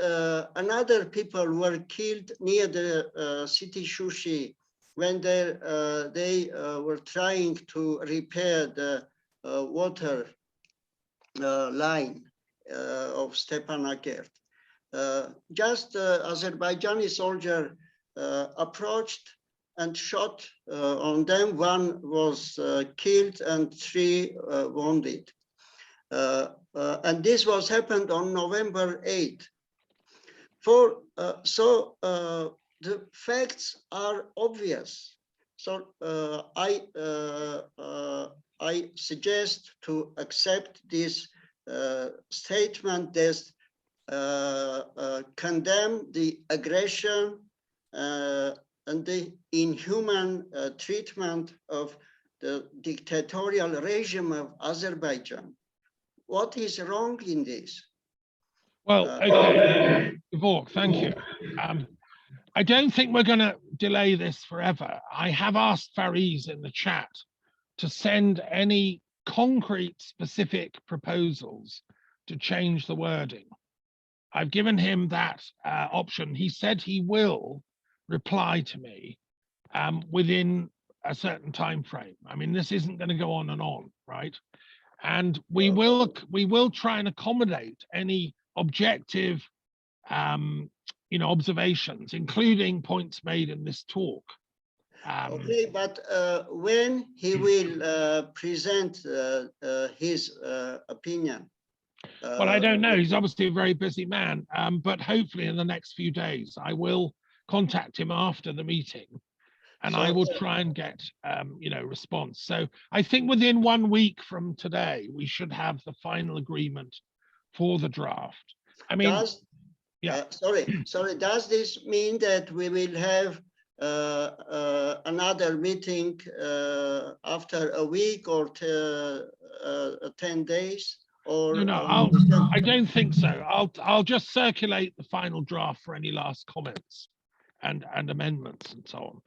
another people were killed near the city Shushi when they were trying to repair the water line of Stepanakert. Just Azerbaijani soldier approached and shot on them. One was killed and 3 wounded. And this was happened on November 8th. So the facts are obvious. So I suggest to accept this statement that condemn the aggression and the inhuman treatment of the dictatorial regime of Azerbaijan. What is wrong in this? Well, okay, Gevork, thank you. I don't think we're going to delay this forever. I have asked Fariz in the chat to send any concrete, specific proposals to change the wording. I've given him that option. He said he will reply to me within a certain time frame. I mean, this isn't going to go on and on, right? And we will try and accommodate any objective, observations, including points made in this talk. Okay, but when he will present his opinion? Well, I don't know. He's obviously a very busy man, but hopefully in the next few days, I will contact him after the meeting, and I will try and get, response. So I think within 1 week from today, we should have the final agreement for the draft. I mean, sorry. Does this mean that we will have another meeting after a week or 10 days? Or no, I don't think so. I'll just circulate the final draft for any last comments and amendments and so on.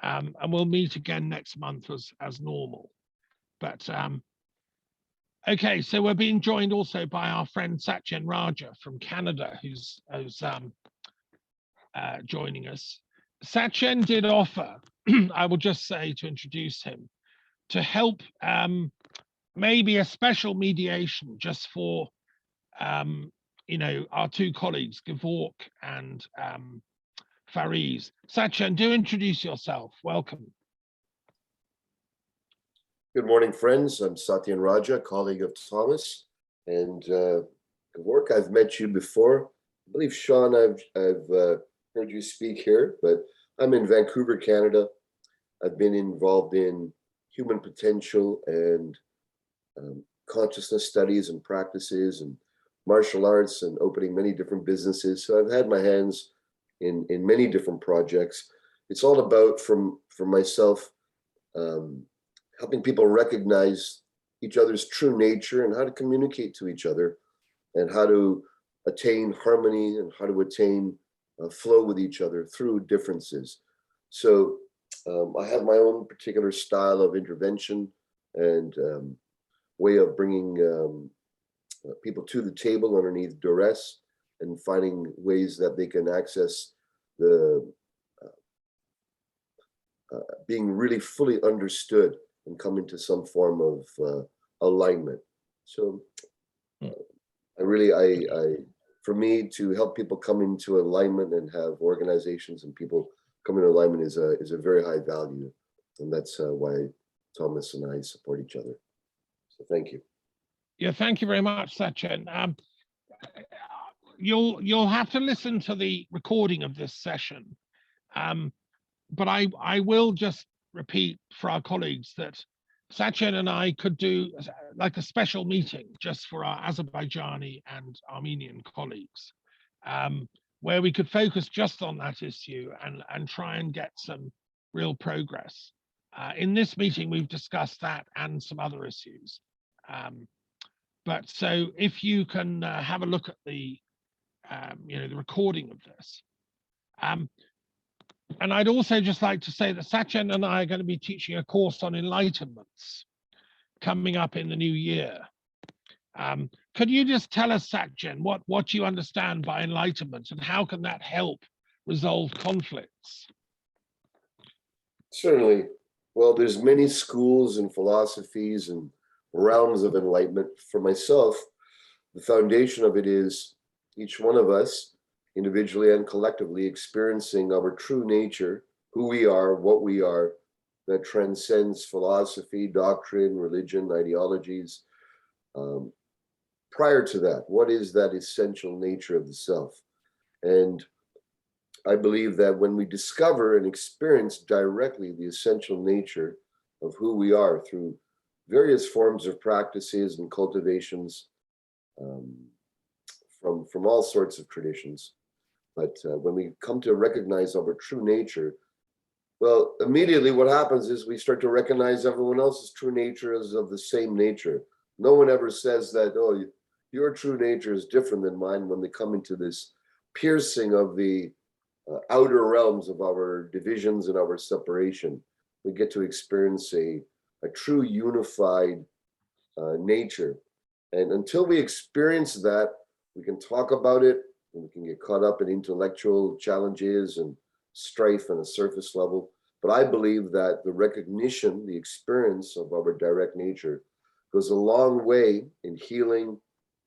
And we'll meet again next month as normal. But okay, so we're being joined also by our friend Satyen Raja from Canada, who's joining us. Satyen did offer, I will just say to introduce him, to help maybe a special mediation just for, our two colleagues, Gevork and Fariz. Satyen, do introduce yourself. Welcome. Good morning, friends. I'm Satyen Raja, colleague of Thomas. And Gevork, I've met you before. I believe, Sean, I've heard you speak here, but I'm in Vancouver, Canada. I've been involved in human potential and consciousness studies and practices and martial arts and opening many different businesses. So I've had my hands in many different projects. It's all about, for myself, helping people recognize each other's true nature and how to communicate to each other and how to attain harmony and how to attain flow with each other through differences. So I have my own particular style of intervention and way of bringing people to the table underneath duress and finding ways that they can access the being really fully understood and come into some form of alignment. So for me to help people come into alignment and have organizations and people come into alignment is a very high value. And that's why Thomas and I support each other. So thank you. Yeah, thank you very much, Satyen. You'll have to listen to the recording of this session. But I will just repeat for our colleagues that Satyen and I could do like a special meeting just for our Azerbaijani and Armenian colleagues, where we could focus just on that issue and try and get some real progress. In this meeting, we've discussed that and some other issues. But so if you can have a look at the recording of this. And I'd also just like to say that Satyen and I are going to be teaching a course on enlightenments coming up in the new year. Could you just tell us, Satyen, what you understand by enlightenment and how can that help resolve conflicts? Certainly. Well, there's many schools and philosophies and realms of enlightenment. For myself, the foundation of it is each one of us, individually and collectively, experiencing our true nature, who we are, what we are, that transcends philosophy, doctrine, religion, ideologies. Prior to that, what is that essential nature of the self? And I believe that when we discover and experience directly the essential nature of who we are through various forms of practices and cultivations from all sorts of traditions, but when we come to recognize our true nature, well, immediately what happens is we start to recognize everyone else's true nature as of the same nature. No one ever says that, oh, your true nature is different than mine, when they come into this piercing of the outer realms of our divisions and our separation. We get to experience a true unified nature. And until we experience that, we can talk about it, and we can get caught up in intellectual challenges and strife on a surface level. But I believe that the recognition, the experience of our direct nature goes a long way in healing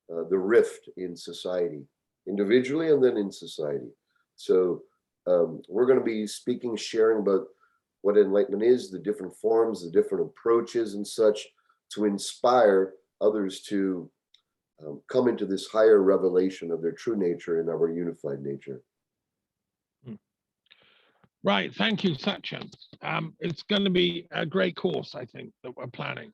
the rift in society, individually and then in society. So we're going to be speaking, sharing about what enlightenment is, the different forms, the different approaches and such, to inspire others to come into this higher revelation of their true nature and our unified nature. Right, thank you, Satyen. It's going to be a great course, I think, that we're planning.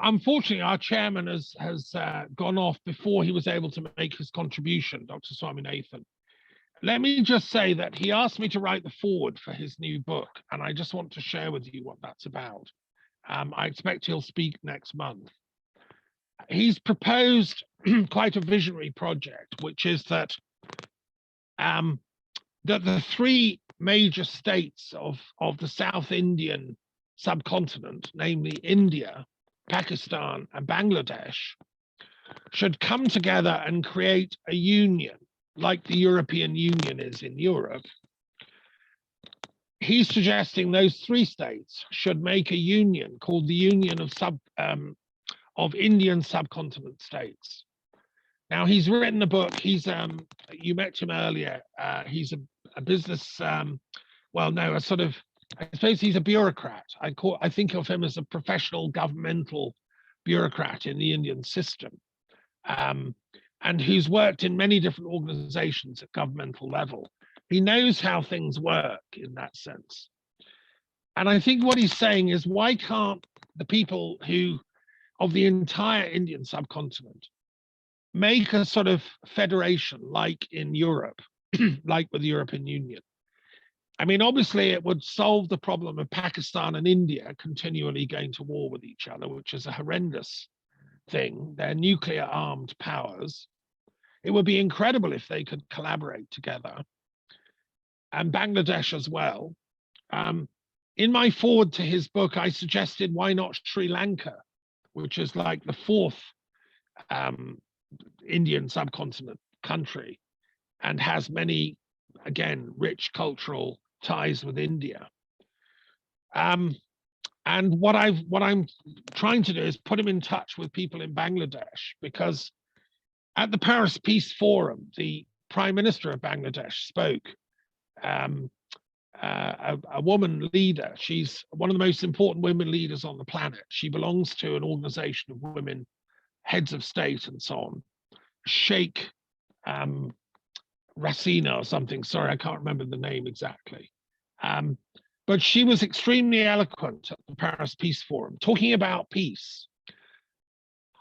Unfortunately, our chairman has gone off before he was able to make his contribution, Dr. Swami Nathan. Let me just say that he asked me to write the foreword for his new book, and I just want to share with you what that's about. I expect he'll speak next month. He's proposed quite a visionary project, which is that the three major states of the South Indian subcontinent, namely India, Pakistan, and Bangladesh, should come together and create a union like the European Union is in Europe. He's suggesting those three states should make a union called the Union of Indian Subcontinent States. Now, he's written a book. He's you met him earlier. He's a business, well, no, a sort of, I suppose he's a bureaucrat. I think of him as a professional governmental bureaucrat in the Indian system, and who's worked in many different organizations at governmental level. He knows how things work in that sense. And I think what he's saying is, why can't the people of the entire Indian subcontinent make a sort of federation like in Europe, like with the European Union? I mean, obviously it would solve the problem of Pakistan and India continually going to war with each other, which is a horrendous thing. They're nuclear armed powers. It would be incredible if they could collaborate together, and Bangladesh as well. In my foreword to his book, I suggested, why not Sri Lanka, which is like the fourth Indian subcontinent country and has many, again, rich cultural ties with India. And what I'm trying to do is put him in touch with people in Bangladesh, because at the Paris Peace Forum, the Prime Minister of Bangladesh spoke. A woman leader. She's one of the most important women leaders on the planet. She belongs to an organization of women, heads of state and so on. Sheikh Rasina or something. Sorry, I can't remember the name exactly. But she was extremely eloquent at the Paris Peace Forum, talking about peace.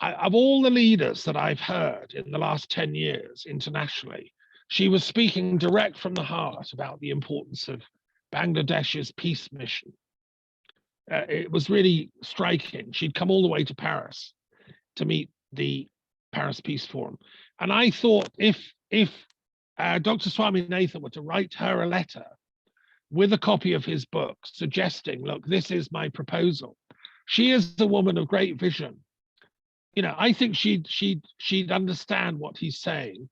Of all the leaders that I've heard in the last 10 years internationally, she was speaking direct from the heart about the importance of Bangladesh's peace mission. It was really striking. She'd come all the way to Paris to meet the Paris Peace Forum. And I thought if Dr. Swami Nathan were to write her a letter with a copy of his book suggesting, look, this is my proposal. She is a woman of great vision. You know, I think she'd understand what he's saying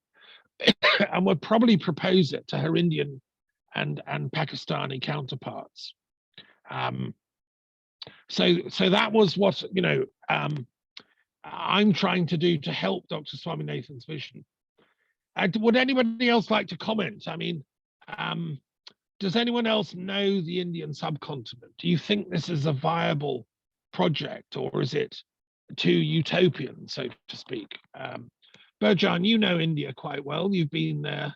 and would probably propose it to her Indian and Pakistani counterparts. So that was what, you know, I'm trying to do to help Dr. Swami Nathan's vision. Would anybody else like to comment? I mean, does anyone else know the Indian subcontinent? Do you think this is a viable project, or is it too utopian, so to speak? Bircan, you know India quite well. You've been there.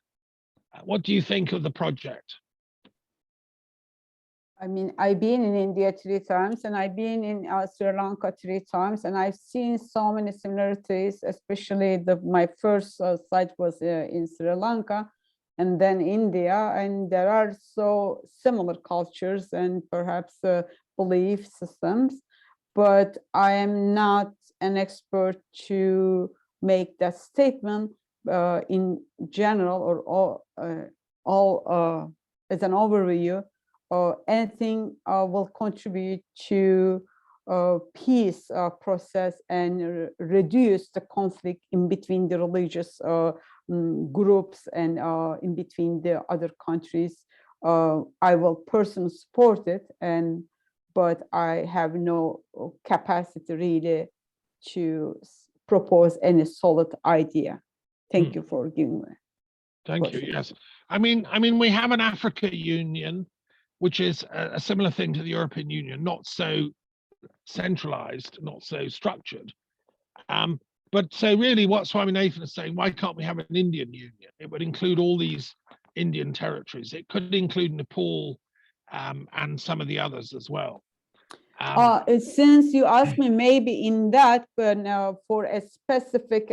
What do you think of the project? I mean, I've been in India 3 times, and I've been in Sri Lanka 3 times, and I've seen so many similarities, especially my first site was in Sri Lanka and then India, and there are so similar cultures and perhaps belief systems, but I am not an expert to make that statement in general or all as an overview anything will contribute to peace process and reduce the conflict in between the religious groups and in between the other countries, I will personally support it, but I have no capacity really to propose any solid idea. Thank you for giving me. Thank you. Yes, I mean, we have an Africa Union, which is a similar thing to the European Union, not so centralized, not so structured. But so really what Swami Nathan is saying, why can't we have an Indian Union? It would include all these Indian territories. It could include Nepal and some of the others as well. Since you asked me, maybe in that, but for a specific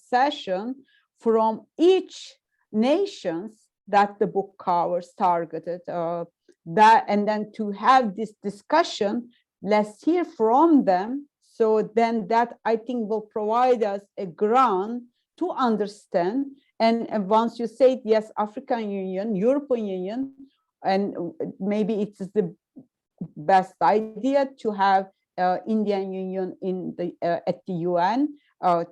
session from each nations that the book covers targeted, that, and then to have this discussion, let's hear from them. So then that, I think, will provide us a ground to understand. And once you say, yes, African Union, European Union, and maybe it's the best idea to have Indian Union in the at the UN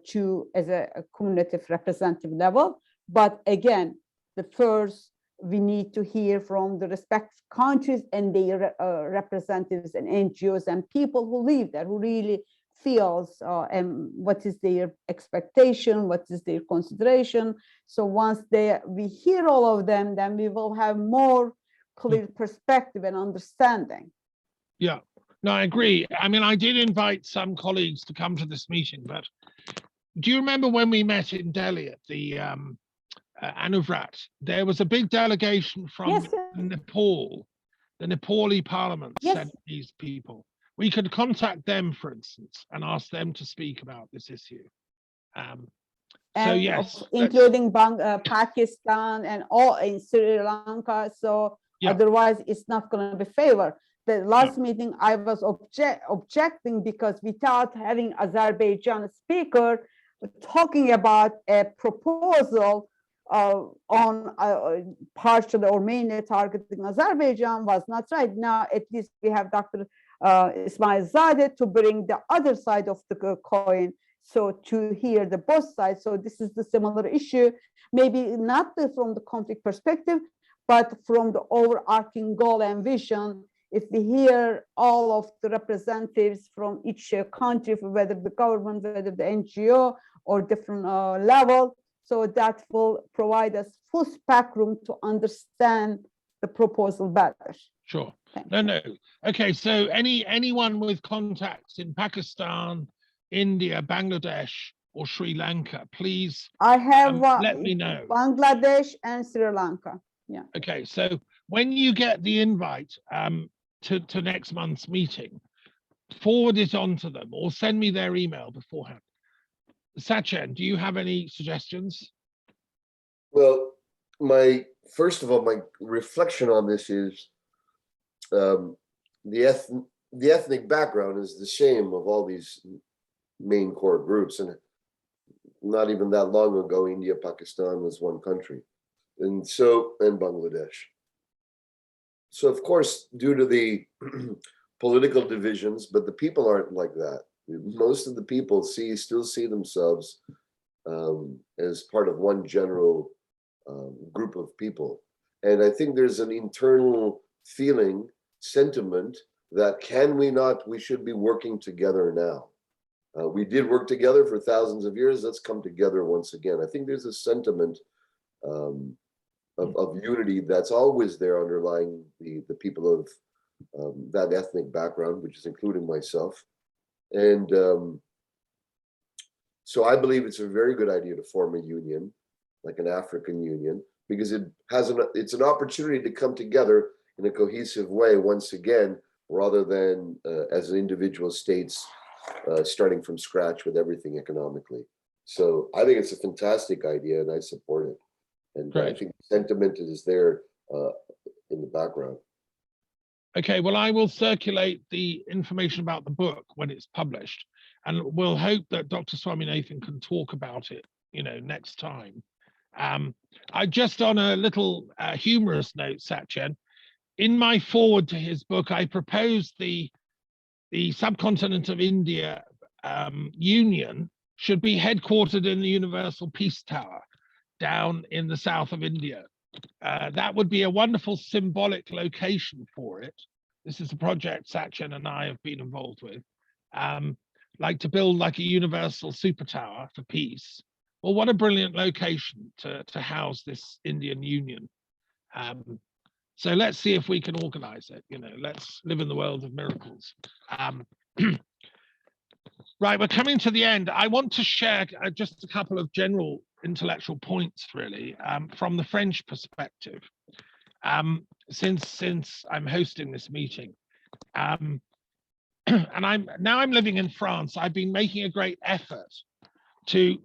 to as a cumulative representative level. But again, the first we need to hear from the respective countries and their representatives and NGOs and people who live there, who really feels and what is their expectation, what is their consideration. So once we hear all of them, then we will have more clear perspective and understanding. Yeah, no, I agree. I mean, I did invite some colleagues to come to this meeting, but do you remember when we met in Delhi at the Anuvrat? There was a big delegation from Nepal. The Nepali parliament sent these people. We could contact them, for instance, and ask them to speak about this issue. So yes, including Pakistan and all in Sri Lanka. So otherwise, it's not going to be favored. The last meeting, I was objecting because without having Azerbaijan speaker talking about a proposal on partially Armenia targeting Azerbaijan was not right. Now, at least we have Dr. Ismailzade to bring the other side of the coin. So to hear the both sides. So this is the similar issue, maybe not from the conflict perspective, but from the overarching goal and vision. If we hear all of the representatives from each country, whether the government, whether the NGO or different level, so that will provide us full spectrum to understand the proposal better. Sure. No. Okay, so anyone with contacts in Pakistan, India, Bangladesh, or Sri Lanka, please I have let me know. Bangladesh and Sri Lanka. Yeah. Okay, so when you get the invite to next month's meeting, forward it on to them or send me their email beforehand. Satyen, do you have any suggestions? Well, first of all, my reflection on this is the ethnic background is the same of all these main core groups, and not even that long ago, India, Pakistan was one country, and Bangladesh. So of course, due to the political divisions, but the people aren't like that. Most of the people still see themselves as part of one general group of people. And I think there's an internal feeling, sentiment that we should be working together now. We did work together for thousands of years. Let's come together once again. I think there's a sentiment of unity that's always there underlying the people of that ethnic background, which is including myself. And so I believe it's a very good idea to form a union, like an African Union, because it's an opportunity to come together in a cohesive way once again, rather than as individual states starting from scratch with everything economically. So I think it's a fantastic idea and I support it. And I think the sentiment is there in the background. Okay, well, I will circulate the information about the book when it's published, and we'll hope that Dr. Swami Nathan can talk about it, next time. I just on a little humorous note, Satyen, in my foreword to his book, I proposed the subcontinent of India Union should be headquartered in the Universal Peace Tower down in the south of India. That would be a wonderful symbolic location for it. This is a project Satyen and I have been involved with. Like to build like a universal super tower for peace. Well, what a brilliant location to house this Indian Union. So let's see if we can organize it. You know, let's live in the world of miracles. Right, we're coming to the end. I want to share just a couple of general intellectual points, really, from the French perspective, since I'm hosting this meeting. And I'm living in France. I've been making a great effort to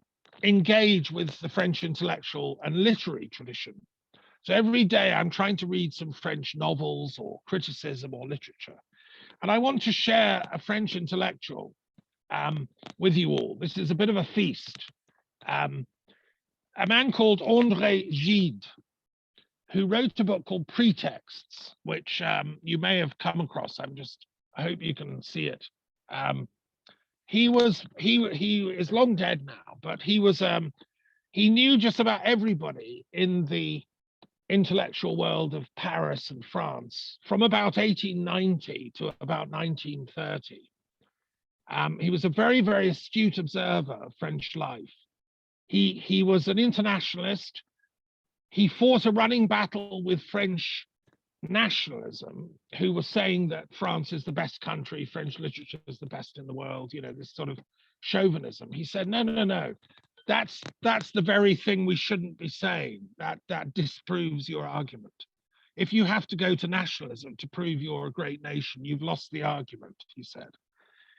engage with the French intellectual and literary tradition. So every day I'm trying to read some French novels or criticism or literature. And I want to share a French intellectual with you all. This is a bit of a feast. A man called Andrei Gide, who wrote a book called Pretexts, which you may have come across. I hope you can see it. He is long dead now, but he knew just about everybody in the intellectual world of Paris and France from about 1890 to about 1930. He was a very, very astute observer of French life. He was an internationalist. He fought a running battle with French nationalism, who was saying that France is the best country, French literature is the best in the world, you know, this sort of chauvinism. He said, no, that's the very thing we shouldn't be saying. That disproves your argument. If you have to go to nationalism to prove you're a great nation, you've lost the argument, he said.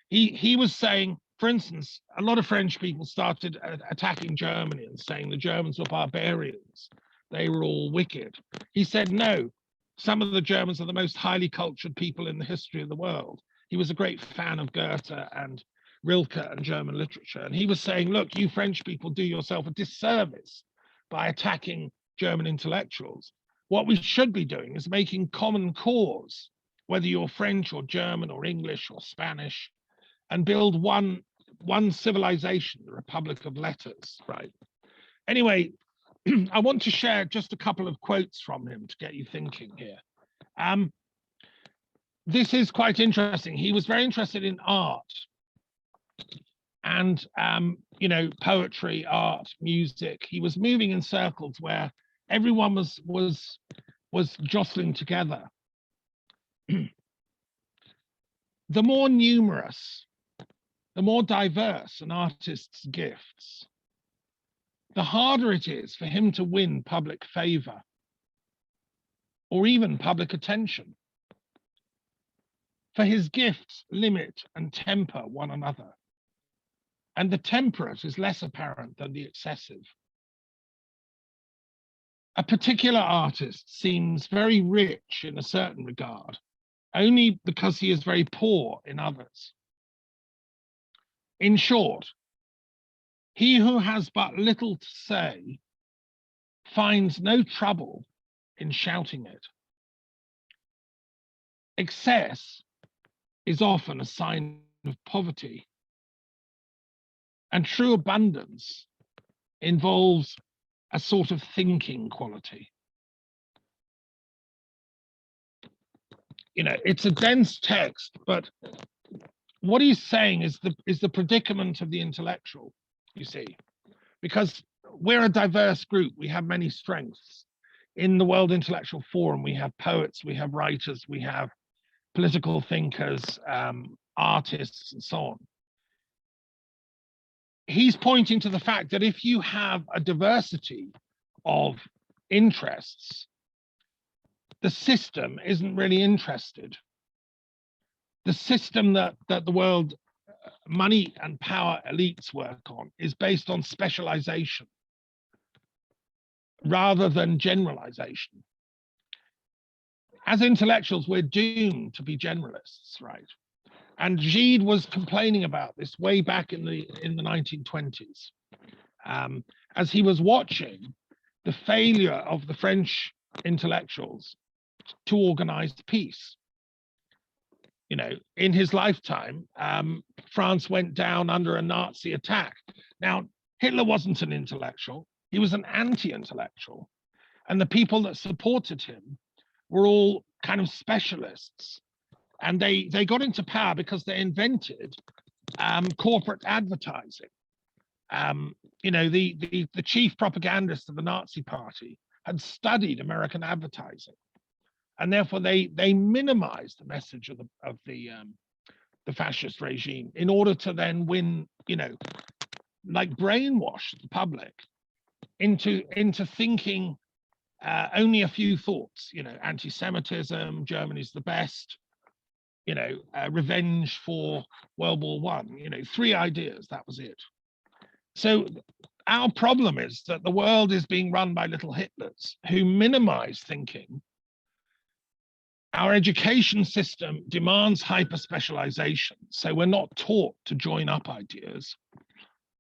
He was saying, for instance, a lot of French people started attacking Germany and saying the Germans were barbarians. They were all wicked. He said, no, some of the Germans are the most highly cultured people in the history of the world. He was a great fan of Goethe and Rilke and German literature. And he was saying, look, you French people do yourself a disservice by attacking German intellectuals. What we should be doing is making common cause, whether you're French or German or English or Spanish, and build one civilization, the Republic of Letters, right? Anyway, I want to share just a couple of quotes from him to get you thinking here. This is quite interesting. He was very interested in art and, you know, poetry, art, music. He was moving in circles where everyone was jostling together. The more numerous, the more diverse an artist's gifts, the harder it is for him to win public favor or even public attention. For his gifts limit and temper one another, and the temperate is less apparent than the excessive. A particular artist seems very rich in a certain regard, only because he is very poor in others. In short, he who has but little to say finds no trouble in shouting it. Excess is often a sign of poverty, and true abundance involves a sort of thinking quality. You know, it's a dense text, but what he's saying is the predicament of the intellectual, you see, because we're a diverse group. We have many strengths. In the World Intellectual Forum, we have poets, we have writers, we have political thinkers, artists, and so on. He's pointing to the fact that if you have a diversity of interests, the system isn't really interested. The system that the world money and power elites work on is based on specialization rather than generalization. As intellectuals, we're doomed to be generalists, right? And Gide was complaining about this way back in the 1920s, as he was watching the failure of the French intellectuals to organize peace. You know, in his lifetime, France went down under a Nazi attack. Now, Hitler wasn't an intellectual, he was an anti-intellectual. And the people that supported him were all kind of specialists. And they got into power because they invented corporate advertising. You know, the chief propagandist of the Nazi party had studied American advertising. And therefore they minimized the message of the fascist regime in order to then win, you know, like brainwash the public into thinking only a few thoughts, you know, anti-Semitism, Germany's the best, you know, revenge for World War I, you know, 3 ideas, that was it. So our problem is that the world is being run by little Hitlers who minimize thinking. Our education system demands hyper-specialization, so we're not taught to join up ideas,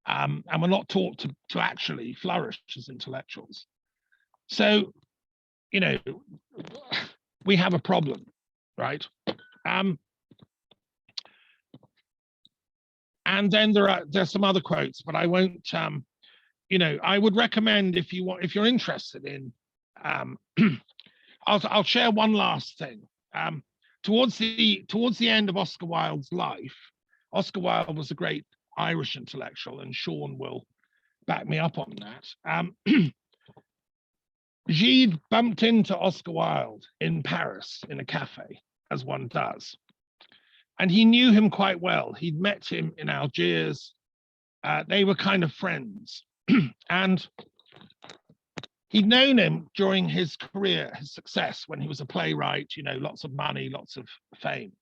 and we're not taught to actually flourish as intellectuals. So, you know, we have a problem, right? And then there's some other quotes, but I won't. You know, I would recommend if you're interested in. I'll share one last thing. Towards the end of Oscar Wilde's life, Oscar Wilde was a great Irish intellectual, and Sean will back me up on that. Gide bumped into Oscar Wilde in Paris in a cafe, as one does. And he knew him quite well. He'd met him in Algiers. They were kind of friends. And he'd known him during his career, his success, when he was a playwright, you know, lots of money, lots of fame.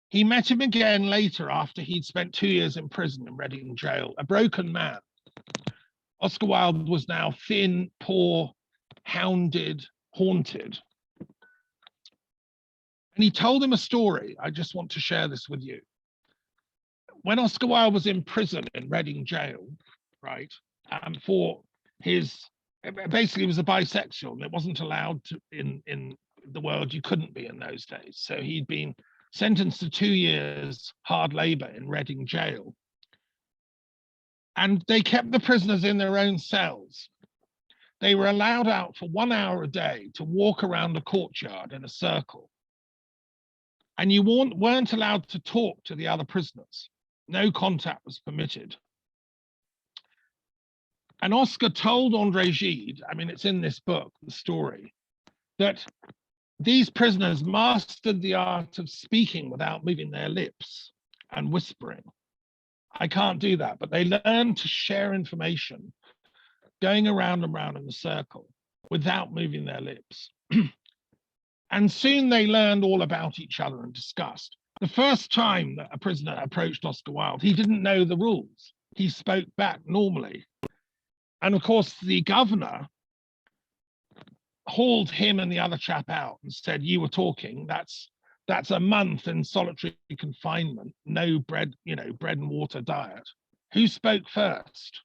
He met him again later after he'd spent 2 years in prison in Reading jail, a broken man. Oscar Wilde was now thin, poor, hounded, haunted. And he told him a story. I just want to share this with you. When Oscar Wilde was in prison in Reading jail, right, for his, basically he was a bisexual, and it wasn't allowed to, in the world, you couldn't be in those days. So he'd been sentenced to 2 years hard labor in Reading jail. And they kept the prisoners in their own cells. They were allowed out for 1 hour a day to walk around the courtyard in a circle. And you weren't allowed to talk to the other prisoners. No contact was permitted. And Oscar told Andrei Gide, I mean, it's in this book, the story, that these prisoners mastered the art of speaking without moving their lips and whispering. I can't do that, but they learned to share information going around and round in a circle without moving their lips. And soon they learned all about each other and discussed. The first time that a prisoner approached Oscar Wilde, he didn't know the rules. He spoke back normally. And of course, the governor hauled him and the other chap out and said, you were talking, that's a month in solitary confinement, no bread, you know, bread and water diet. Who spoke first?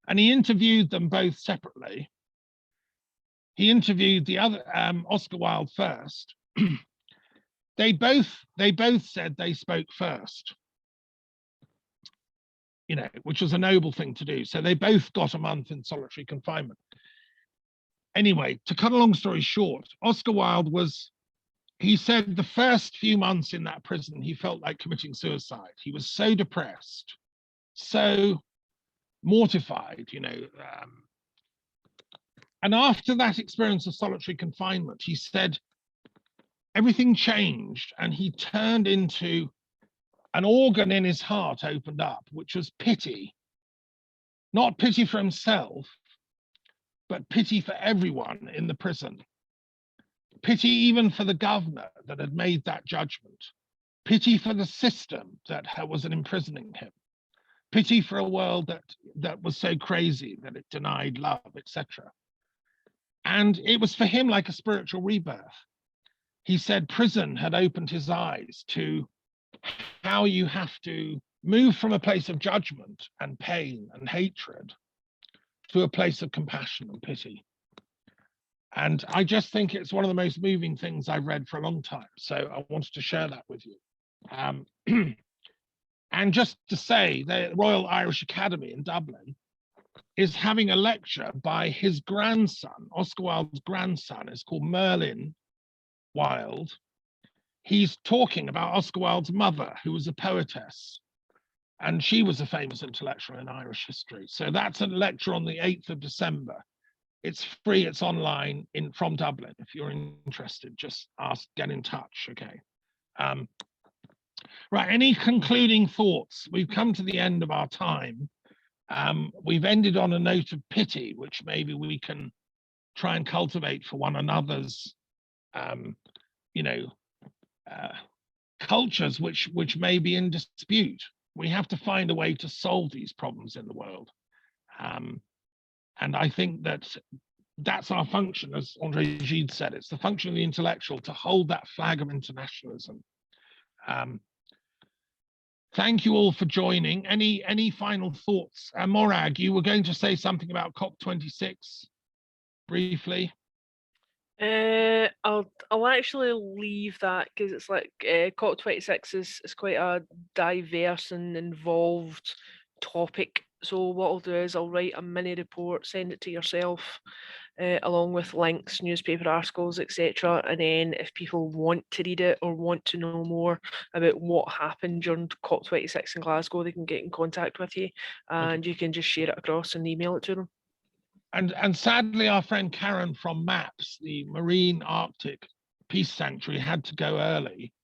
And he interviewed them both separately. He interviewed the other, Oscar Wilde first. They both said they spoke first, you know, which was a noble thing to do. So they both got a month in solitary confinement. Anyway, to cut a long story short, Oscar Wilde was, he said the first few months in that prison, he felt like committing suicide. He was so depressed, so mortified, you know. And after that experience of solitary confinement, he said everything changed and he turned into an organ in his heart opened up, which was pity. Not pity for himself, but pity for everyone in the prison. Pity even for the governor that had made that judgment. Pity for the system that was imprisoning him. Pity for a world that was so crazy that it denied love, etc. And it was for him like a spiritual rebirth. He said prison had opened his eyes to how you have to move from a place of judgment and pain and hatred to a place of compassion and pity. And I just think it's one of the most moving things I've read for a long time. So I wanted to share that with you. And just to say, the Royal Irish Academy in Dublin is having a lecture by his grandson, Oscar Wilde's grandson. It's called Merlin Wilde. He's talking about Oscar Wilde's mother, who was a poetess, and she was a famous intellectual in Irish history. So that's a lecture on the 8th of December. It's free, it's online from Dublin. If you're interested, just get in touch, okay? Right, any concluding thoughts? We've come to the end of our time. We've ended on a note of pity, which maybe we can try and cultivate for one another's, cultures which may be in dispute. We have to find a way to solve these problems in the world. And I think that's our function, as Andrei Gide said. It's the function of the intellectual to hold that flag of internationalism. Thank you all for joining. Any final thoughts? Morag, you were going to say something about COP26 briefly. I'll actually leave that because it's like COP26 is quite a diverse and involved topic. So what I'll do is I'll write a mini report, send it to yourself, along with links, newspaper articles, etc. And then if people want to read it or want to know more about what happened during COP26 in Glasgow, they can get in contact with you, and you can just share it across and email it to them. And sadly, our friend Karen from MAPS, the Marine Arctic Peace Sanctuary, had to go early.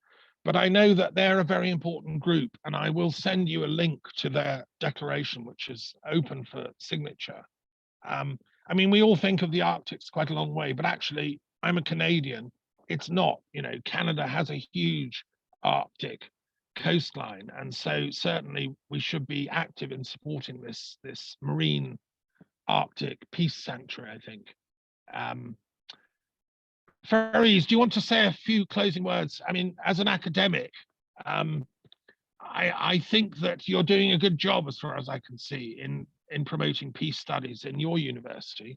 But I know that they're a very important group, and I will send you a link to their declaration, which is open for signature. I mean, we all think of the Arctic's quite a long way, but actually, I'm a Canadian. It's not. Canada has a huge Arctic coastline, and so certainly we should be active in supporting this Marine Arctic Peace Sanctuary, I think. Fariz, do you want to say a few closing words? I mean, as an academic, I think that you're doing a good job, as far as I can see, in promoting peace studies in your university.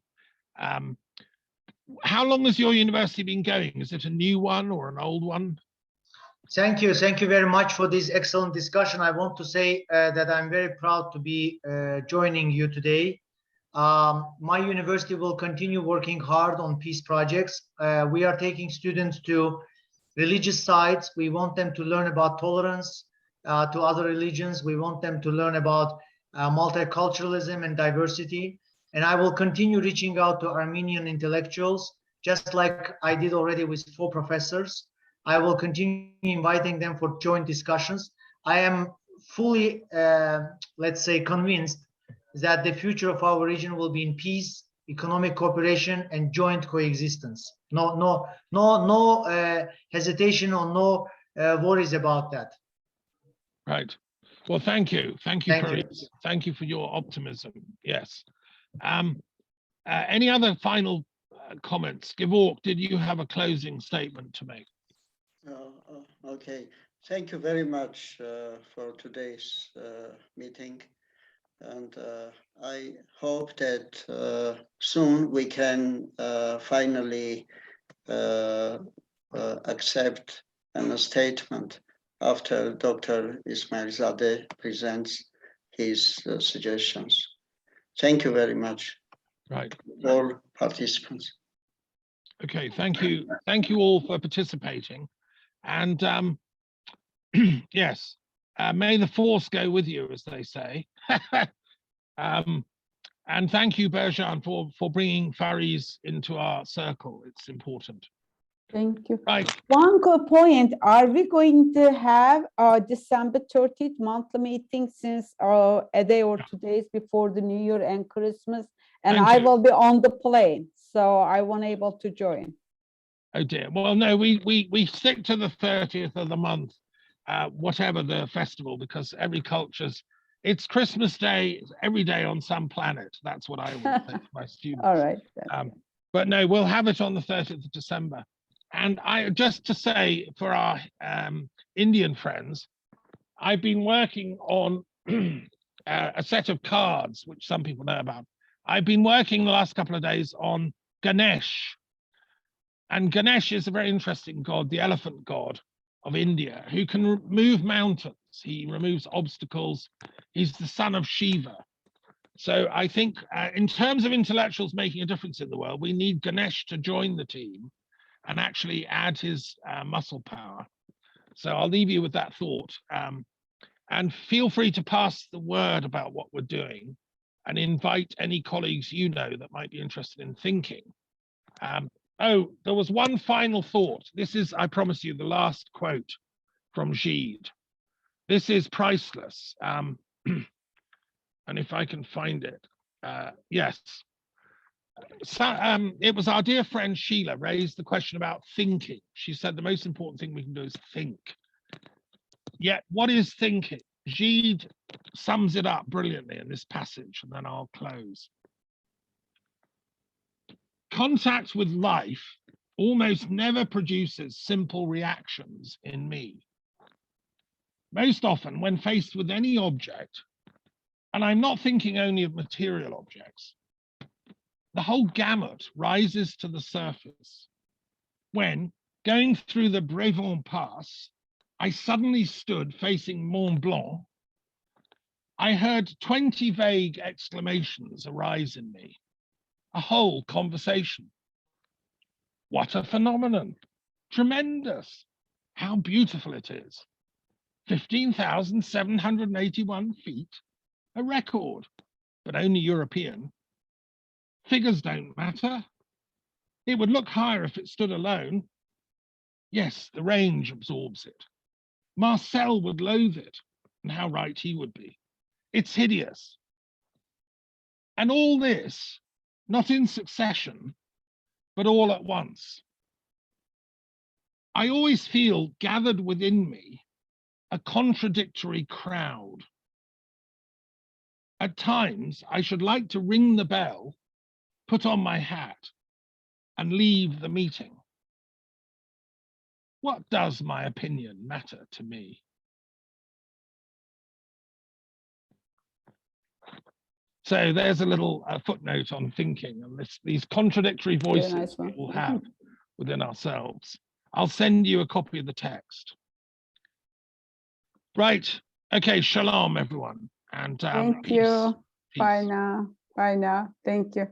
How long has your university been going? Is it a new one or an old one? Thank you very much for this excellent discussion. I want to say that I'm very proud to be joining you today. My university will continue working hard on peace projects. We are taking students to religious sites. We want them to learn about tolerance to other religions. We want them to learn about multiculturalism and diversity. And I will continue reaching out to Armenian intellectuals, just like I did already with 4 professors. I will continue inviting them for joint discussions. I am fully, let's say, convinced that the future of our region will be in peace, economic cooperation, and joint coexistence. No hesitation or no worries about that. Right. Well, thank you. Thank you for your optimism. Yes. Any other final comments? Gevork, did you have a closing statement to make? Okay. Thank you very much for today's meeting. And I hope that soon we can finally accept a statement after Dr. Ismailzade presents his suggestions. Thank you very much. Right. All participants. Okay, thank you. Thank you all for participating. And yes, may the force go with you, as they say. And thank you, Bircan, for bringing Fariz into our circle. It's important. Thank you. Right. One good point, are we going to have December 30th monthly meeting since a day or 2 days before the New Year and Christmas? And I will be on the plane, so I won't able to join. Oh dear. Well, no, we stick to the 30th of the month, whatever the festival, because every culture's, it's Christmas Day every day on some planet. That's what I would say to my students. All right. But no, we'll have it on the 30th of December. And I just to say for our Indian friends, I've been working on a set of cards, which some people know about. I've been working the last couple of days on Ganesh, And Ganesh is a very interesting god, the elephant god of India, who can move mountains. He removes obstacles. He's the son of Shiva. So I think in terms of intellectuals making a difference in the world, we need Ganesh to join the team and actually add his muscle power. So I'll leave you with that thought. And feel free to pass the word about what we're doing and invite any colleagues you know that might be interested in thinking. Oh, there was one final thought. This is, I promise you, the last quote from Gide. This is priceless. And if I can find it, yes. So, it was our dear friend Sheila raised the question about thinking. She said the most important thing we can do is think. Yet, what is thinking? Gide sums it up brilliantly in this passage, and then I'll close. Contact with life almost never produces simple reactions in me. Most often, when faced with any object, and I'm not thinking only of material objects, the whole gamut rises to the surface. When, going through the Brevant Pass, I suddenly stood facing Mont Blanc, I heard 20 vague exclamations arise in me, a whole conversation. What a phenomenon! Tremendous! How beautiful it is! 15,781 feet, a record, but only European. Figures don't matter. It would look higher if it stood alone. Yes, the range absorbs it. Marcel would loathe it, and how right he would be. It's hideous. And all this, not in succession, but all at once. I always feel gathered within me a contradictory crowd. At times, I should like to ring the bell, put on my hat, and leave the meeting. What does my opinion matter to me? So there's a little footnote on thinking and these contradictory voices we all have within ourselves. I'll send you a copy of the text. Right. Okay. Shalom, everyone. And thank peace. you. Peace. Bye now. Bye now. Thank you.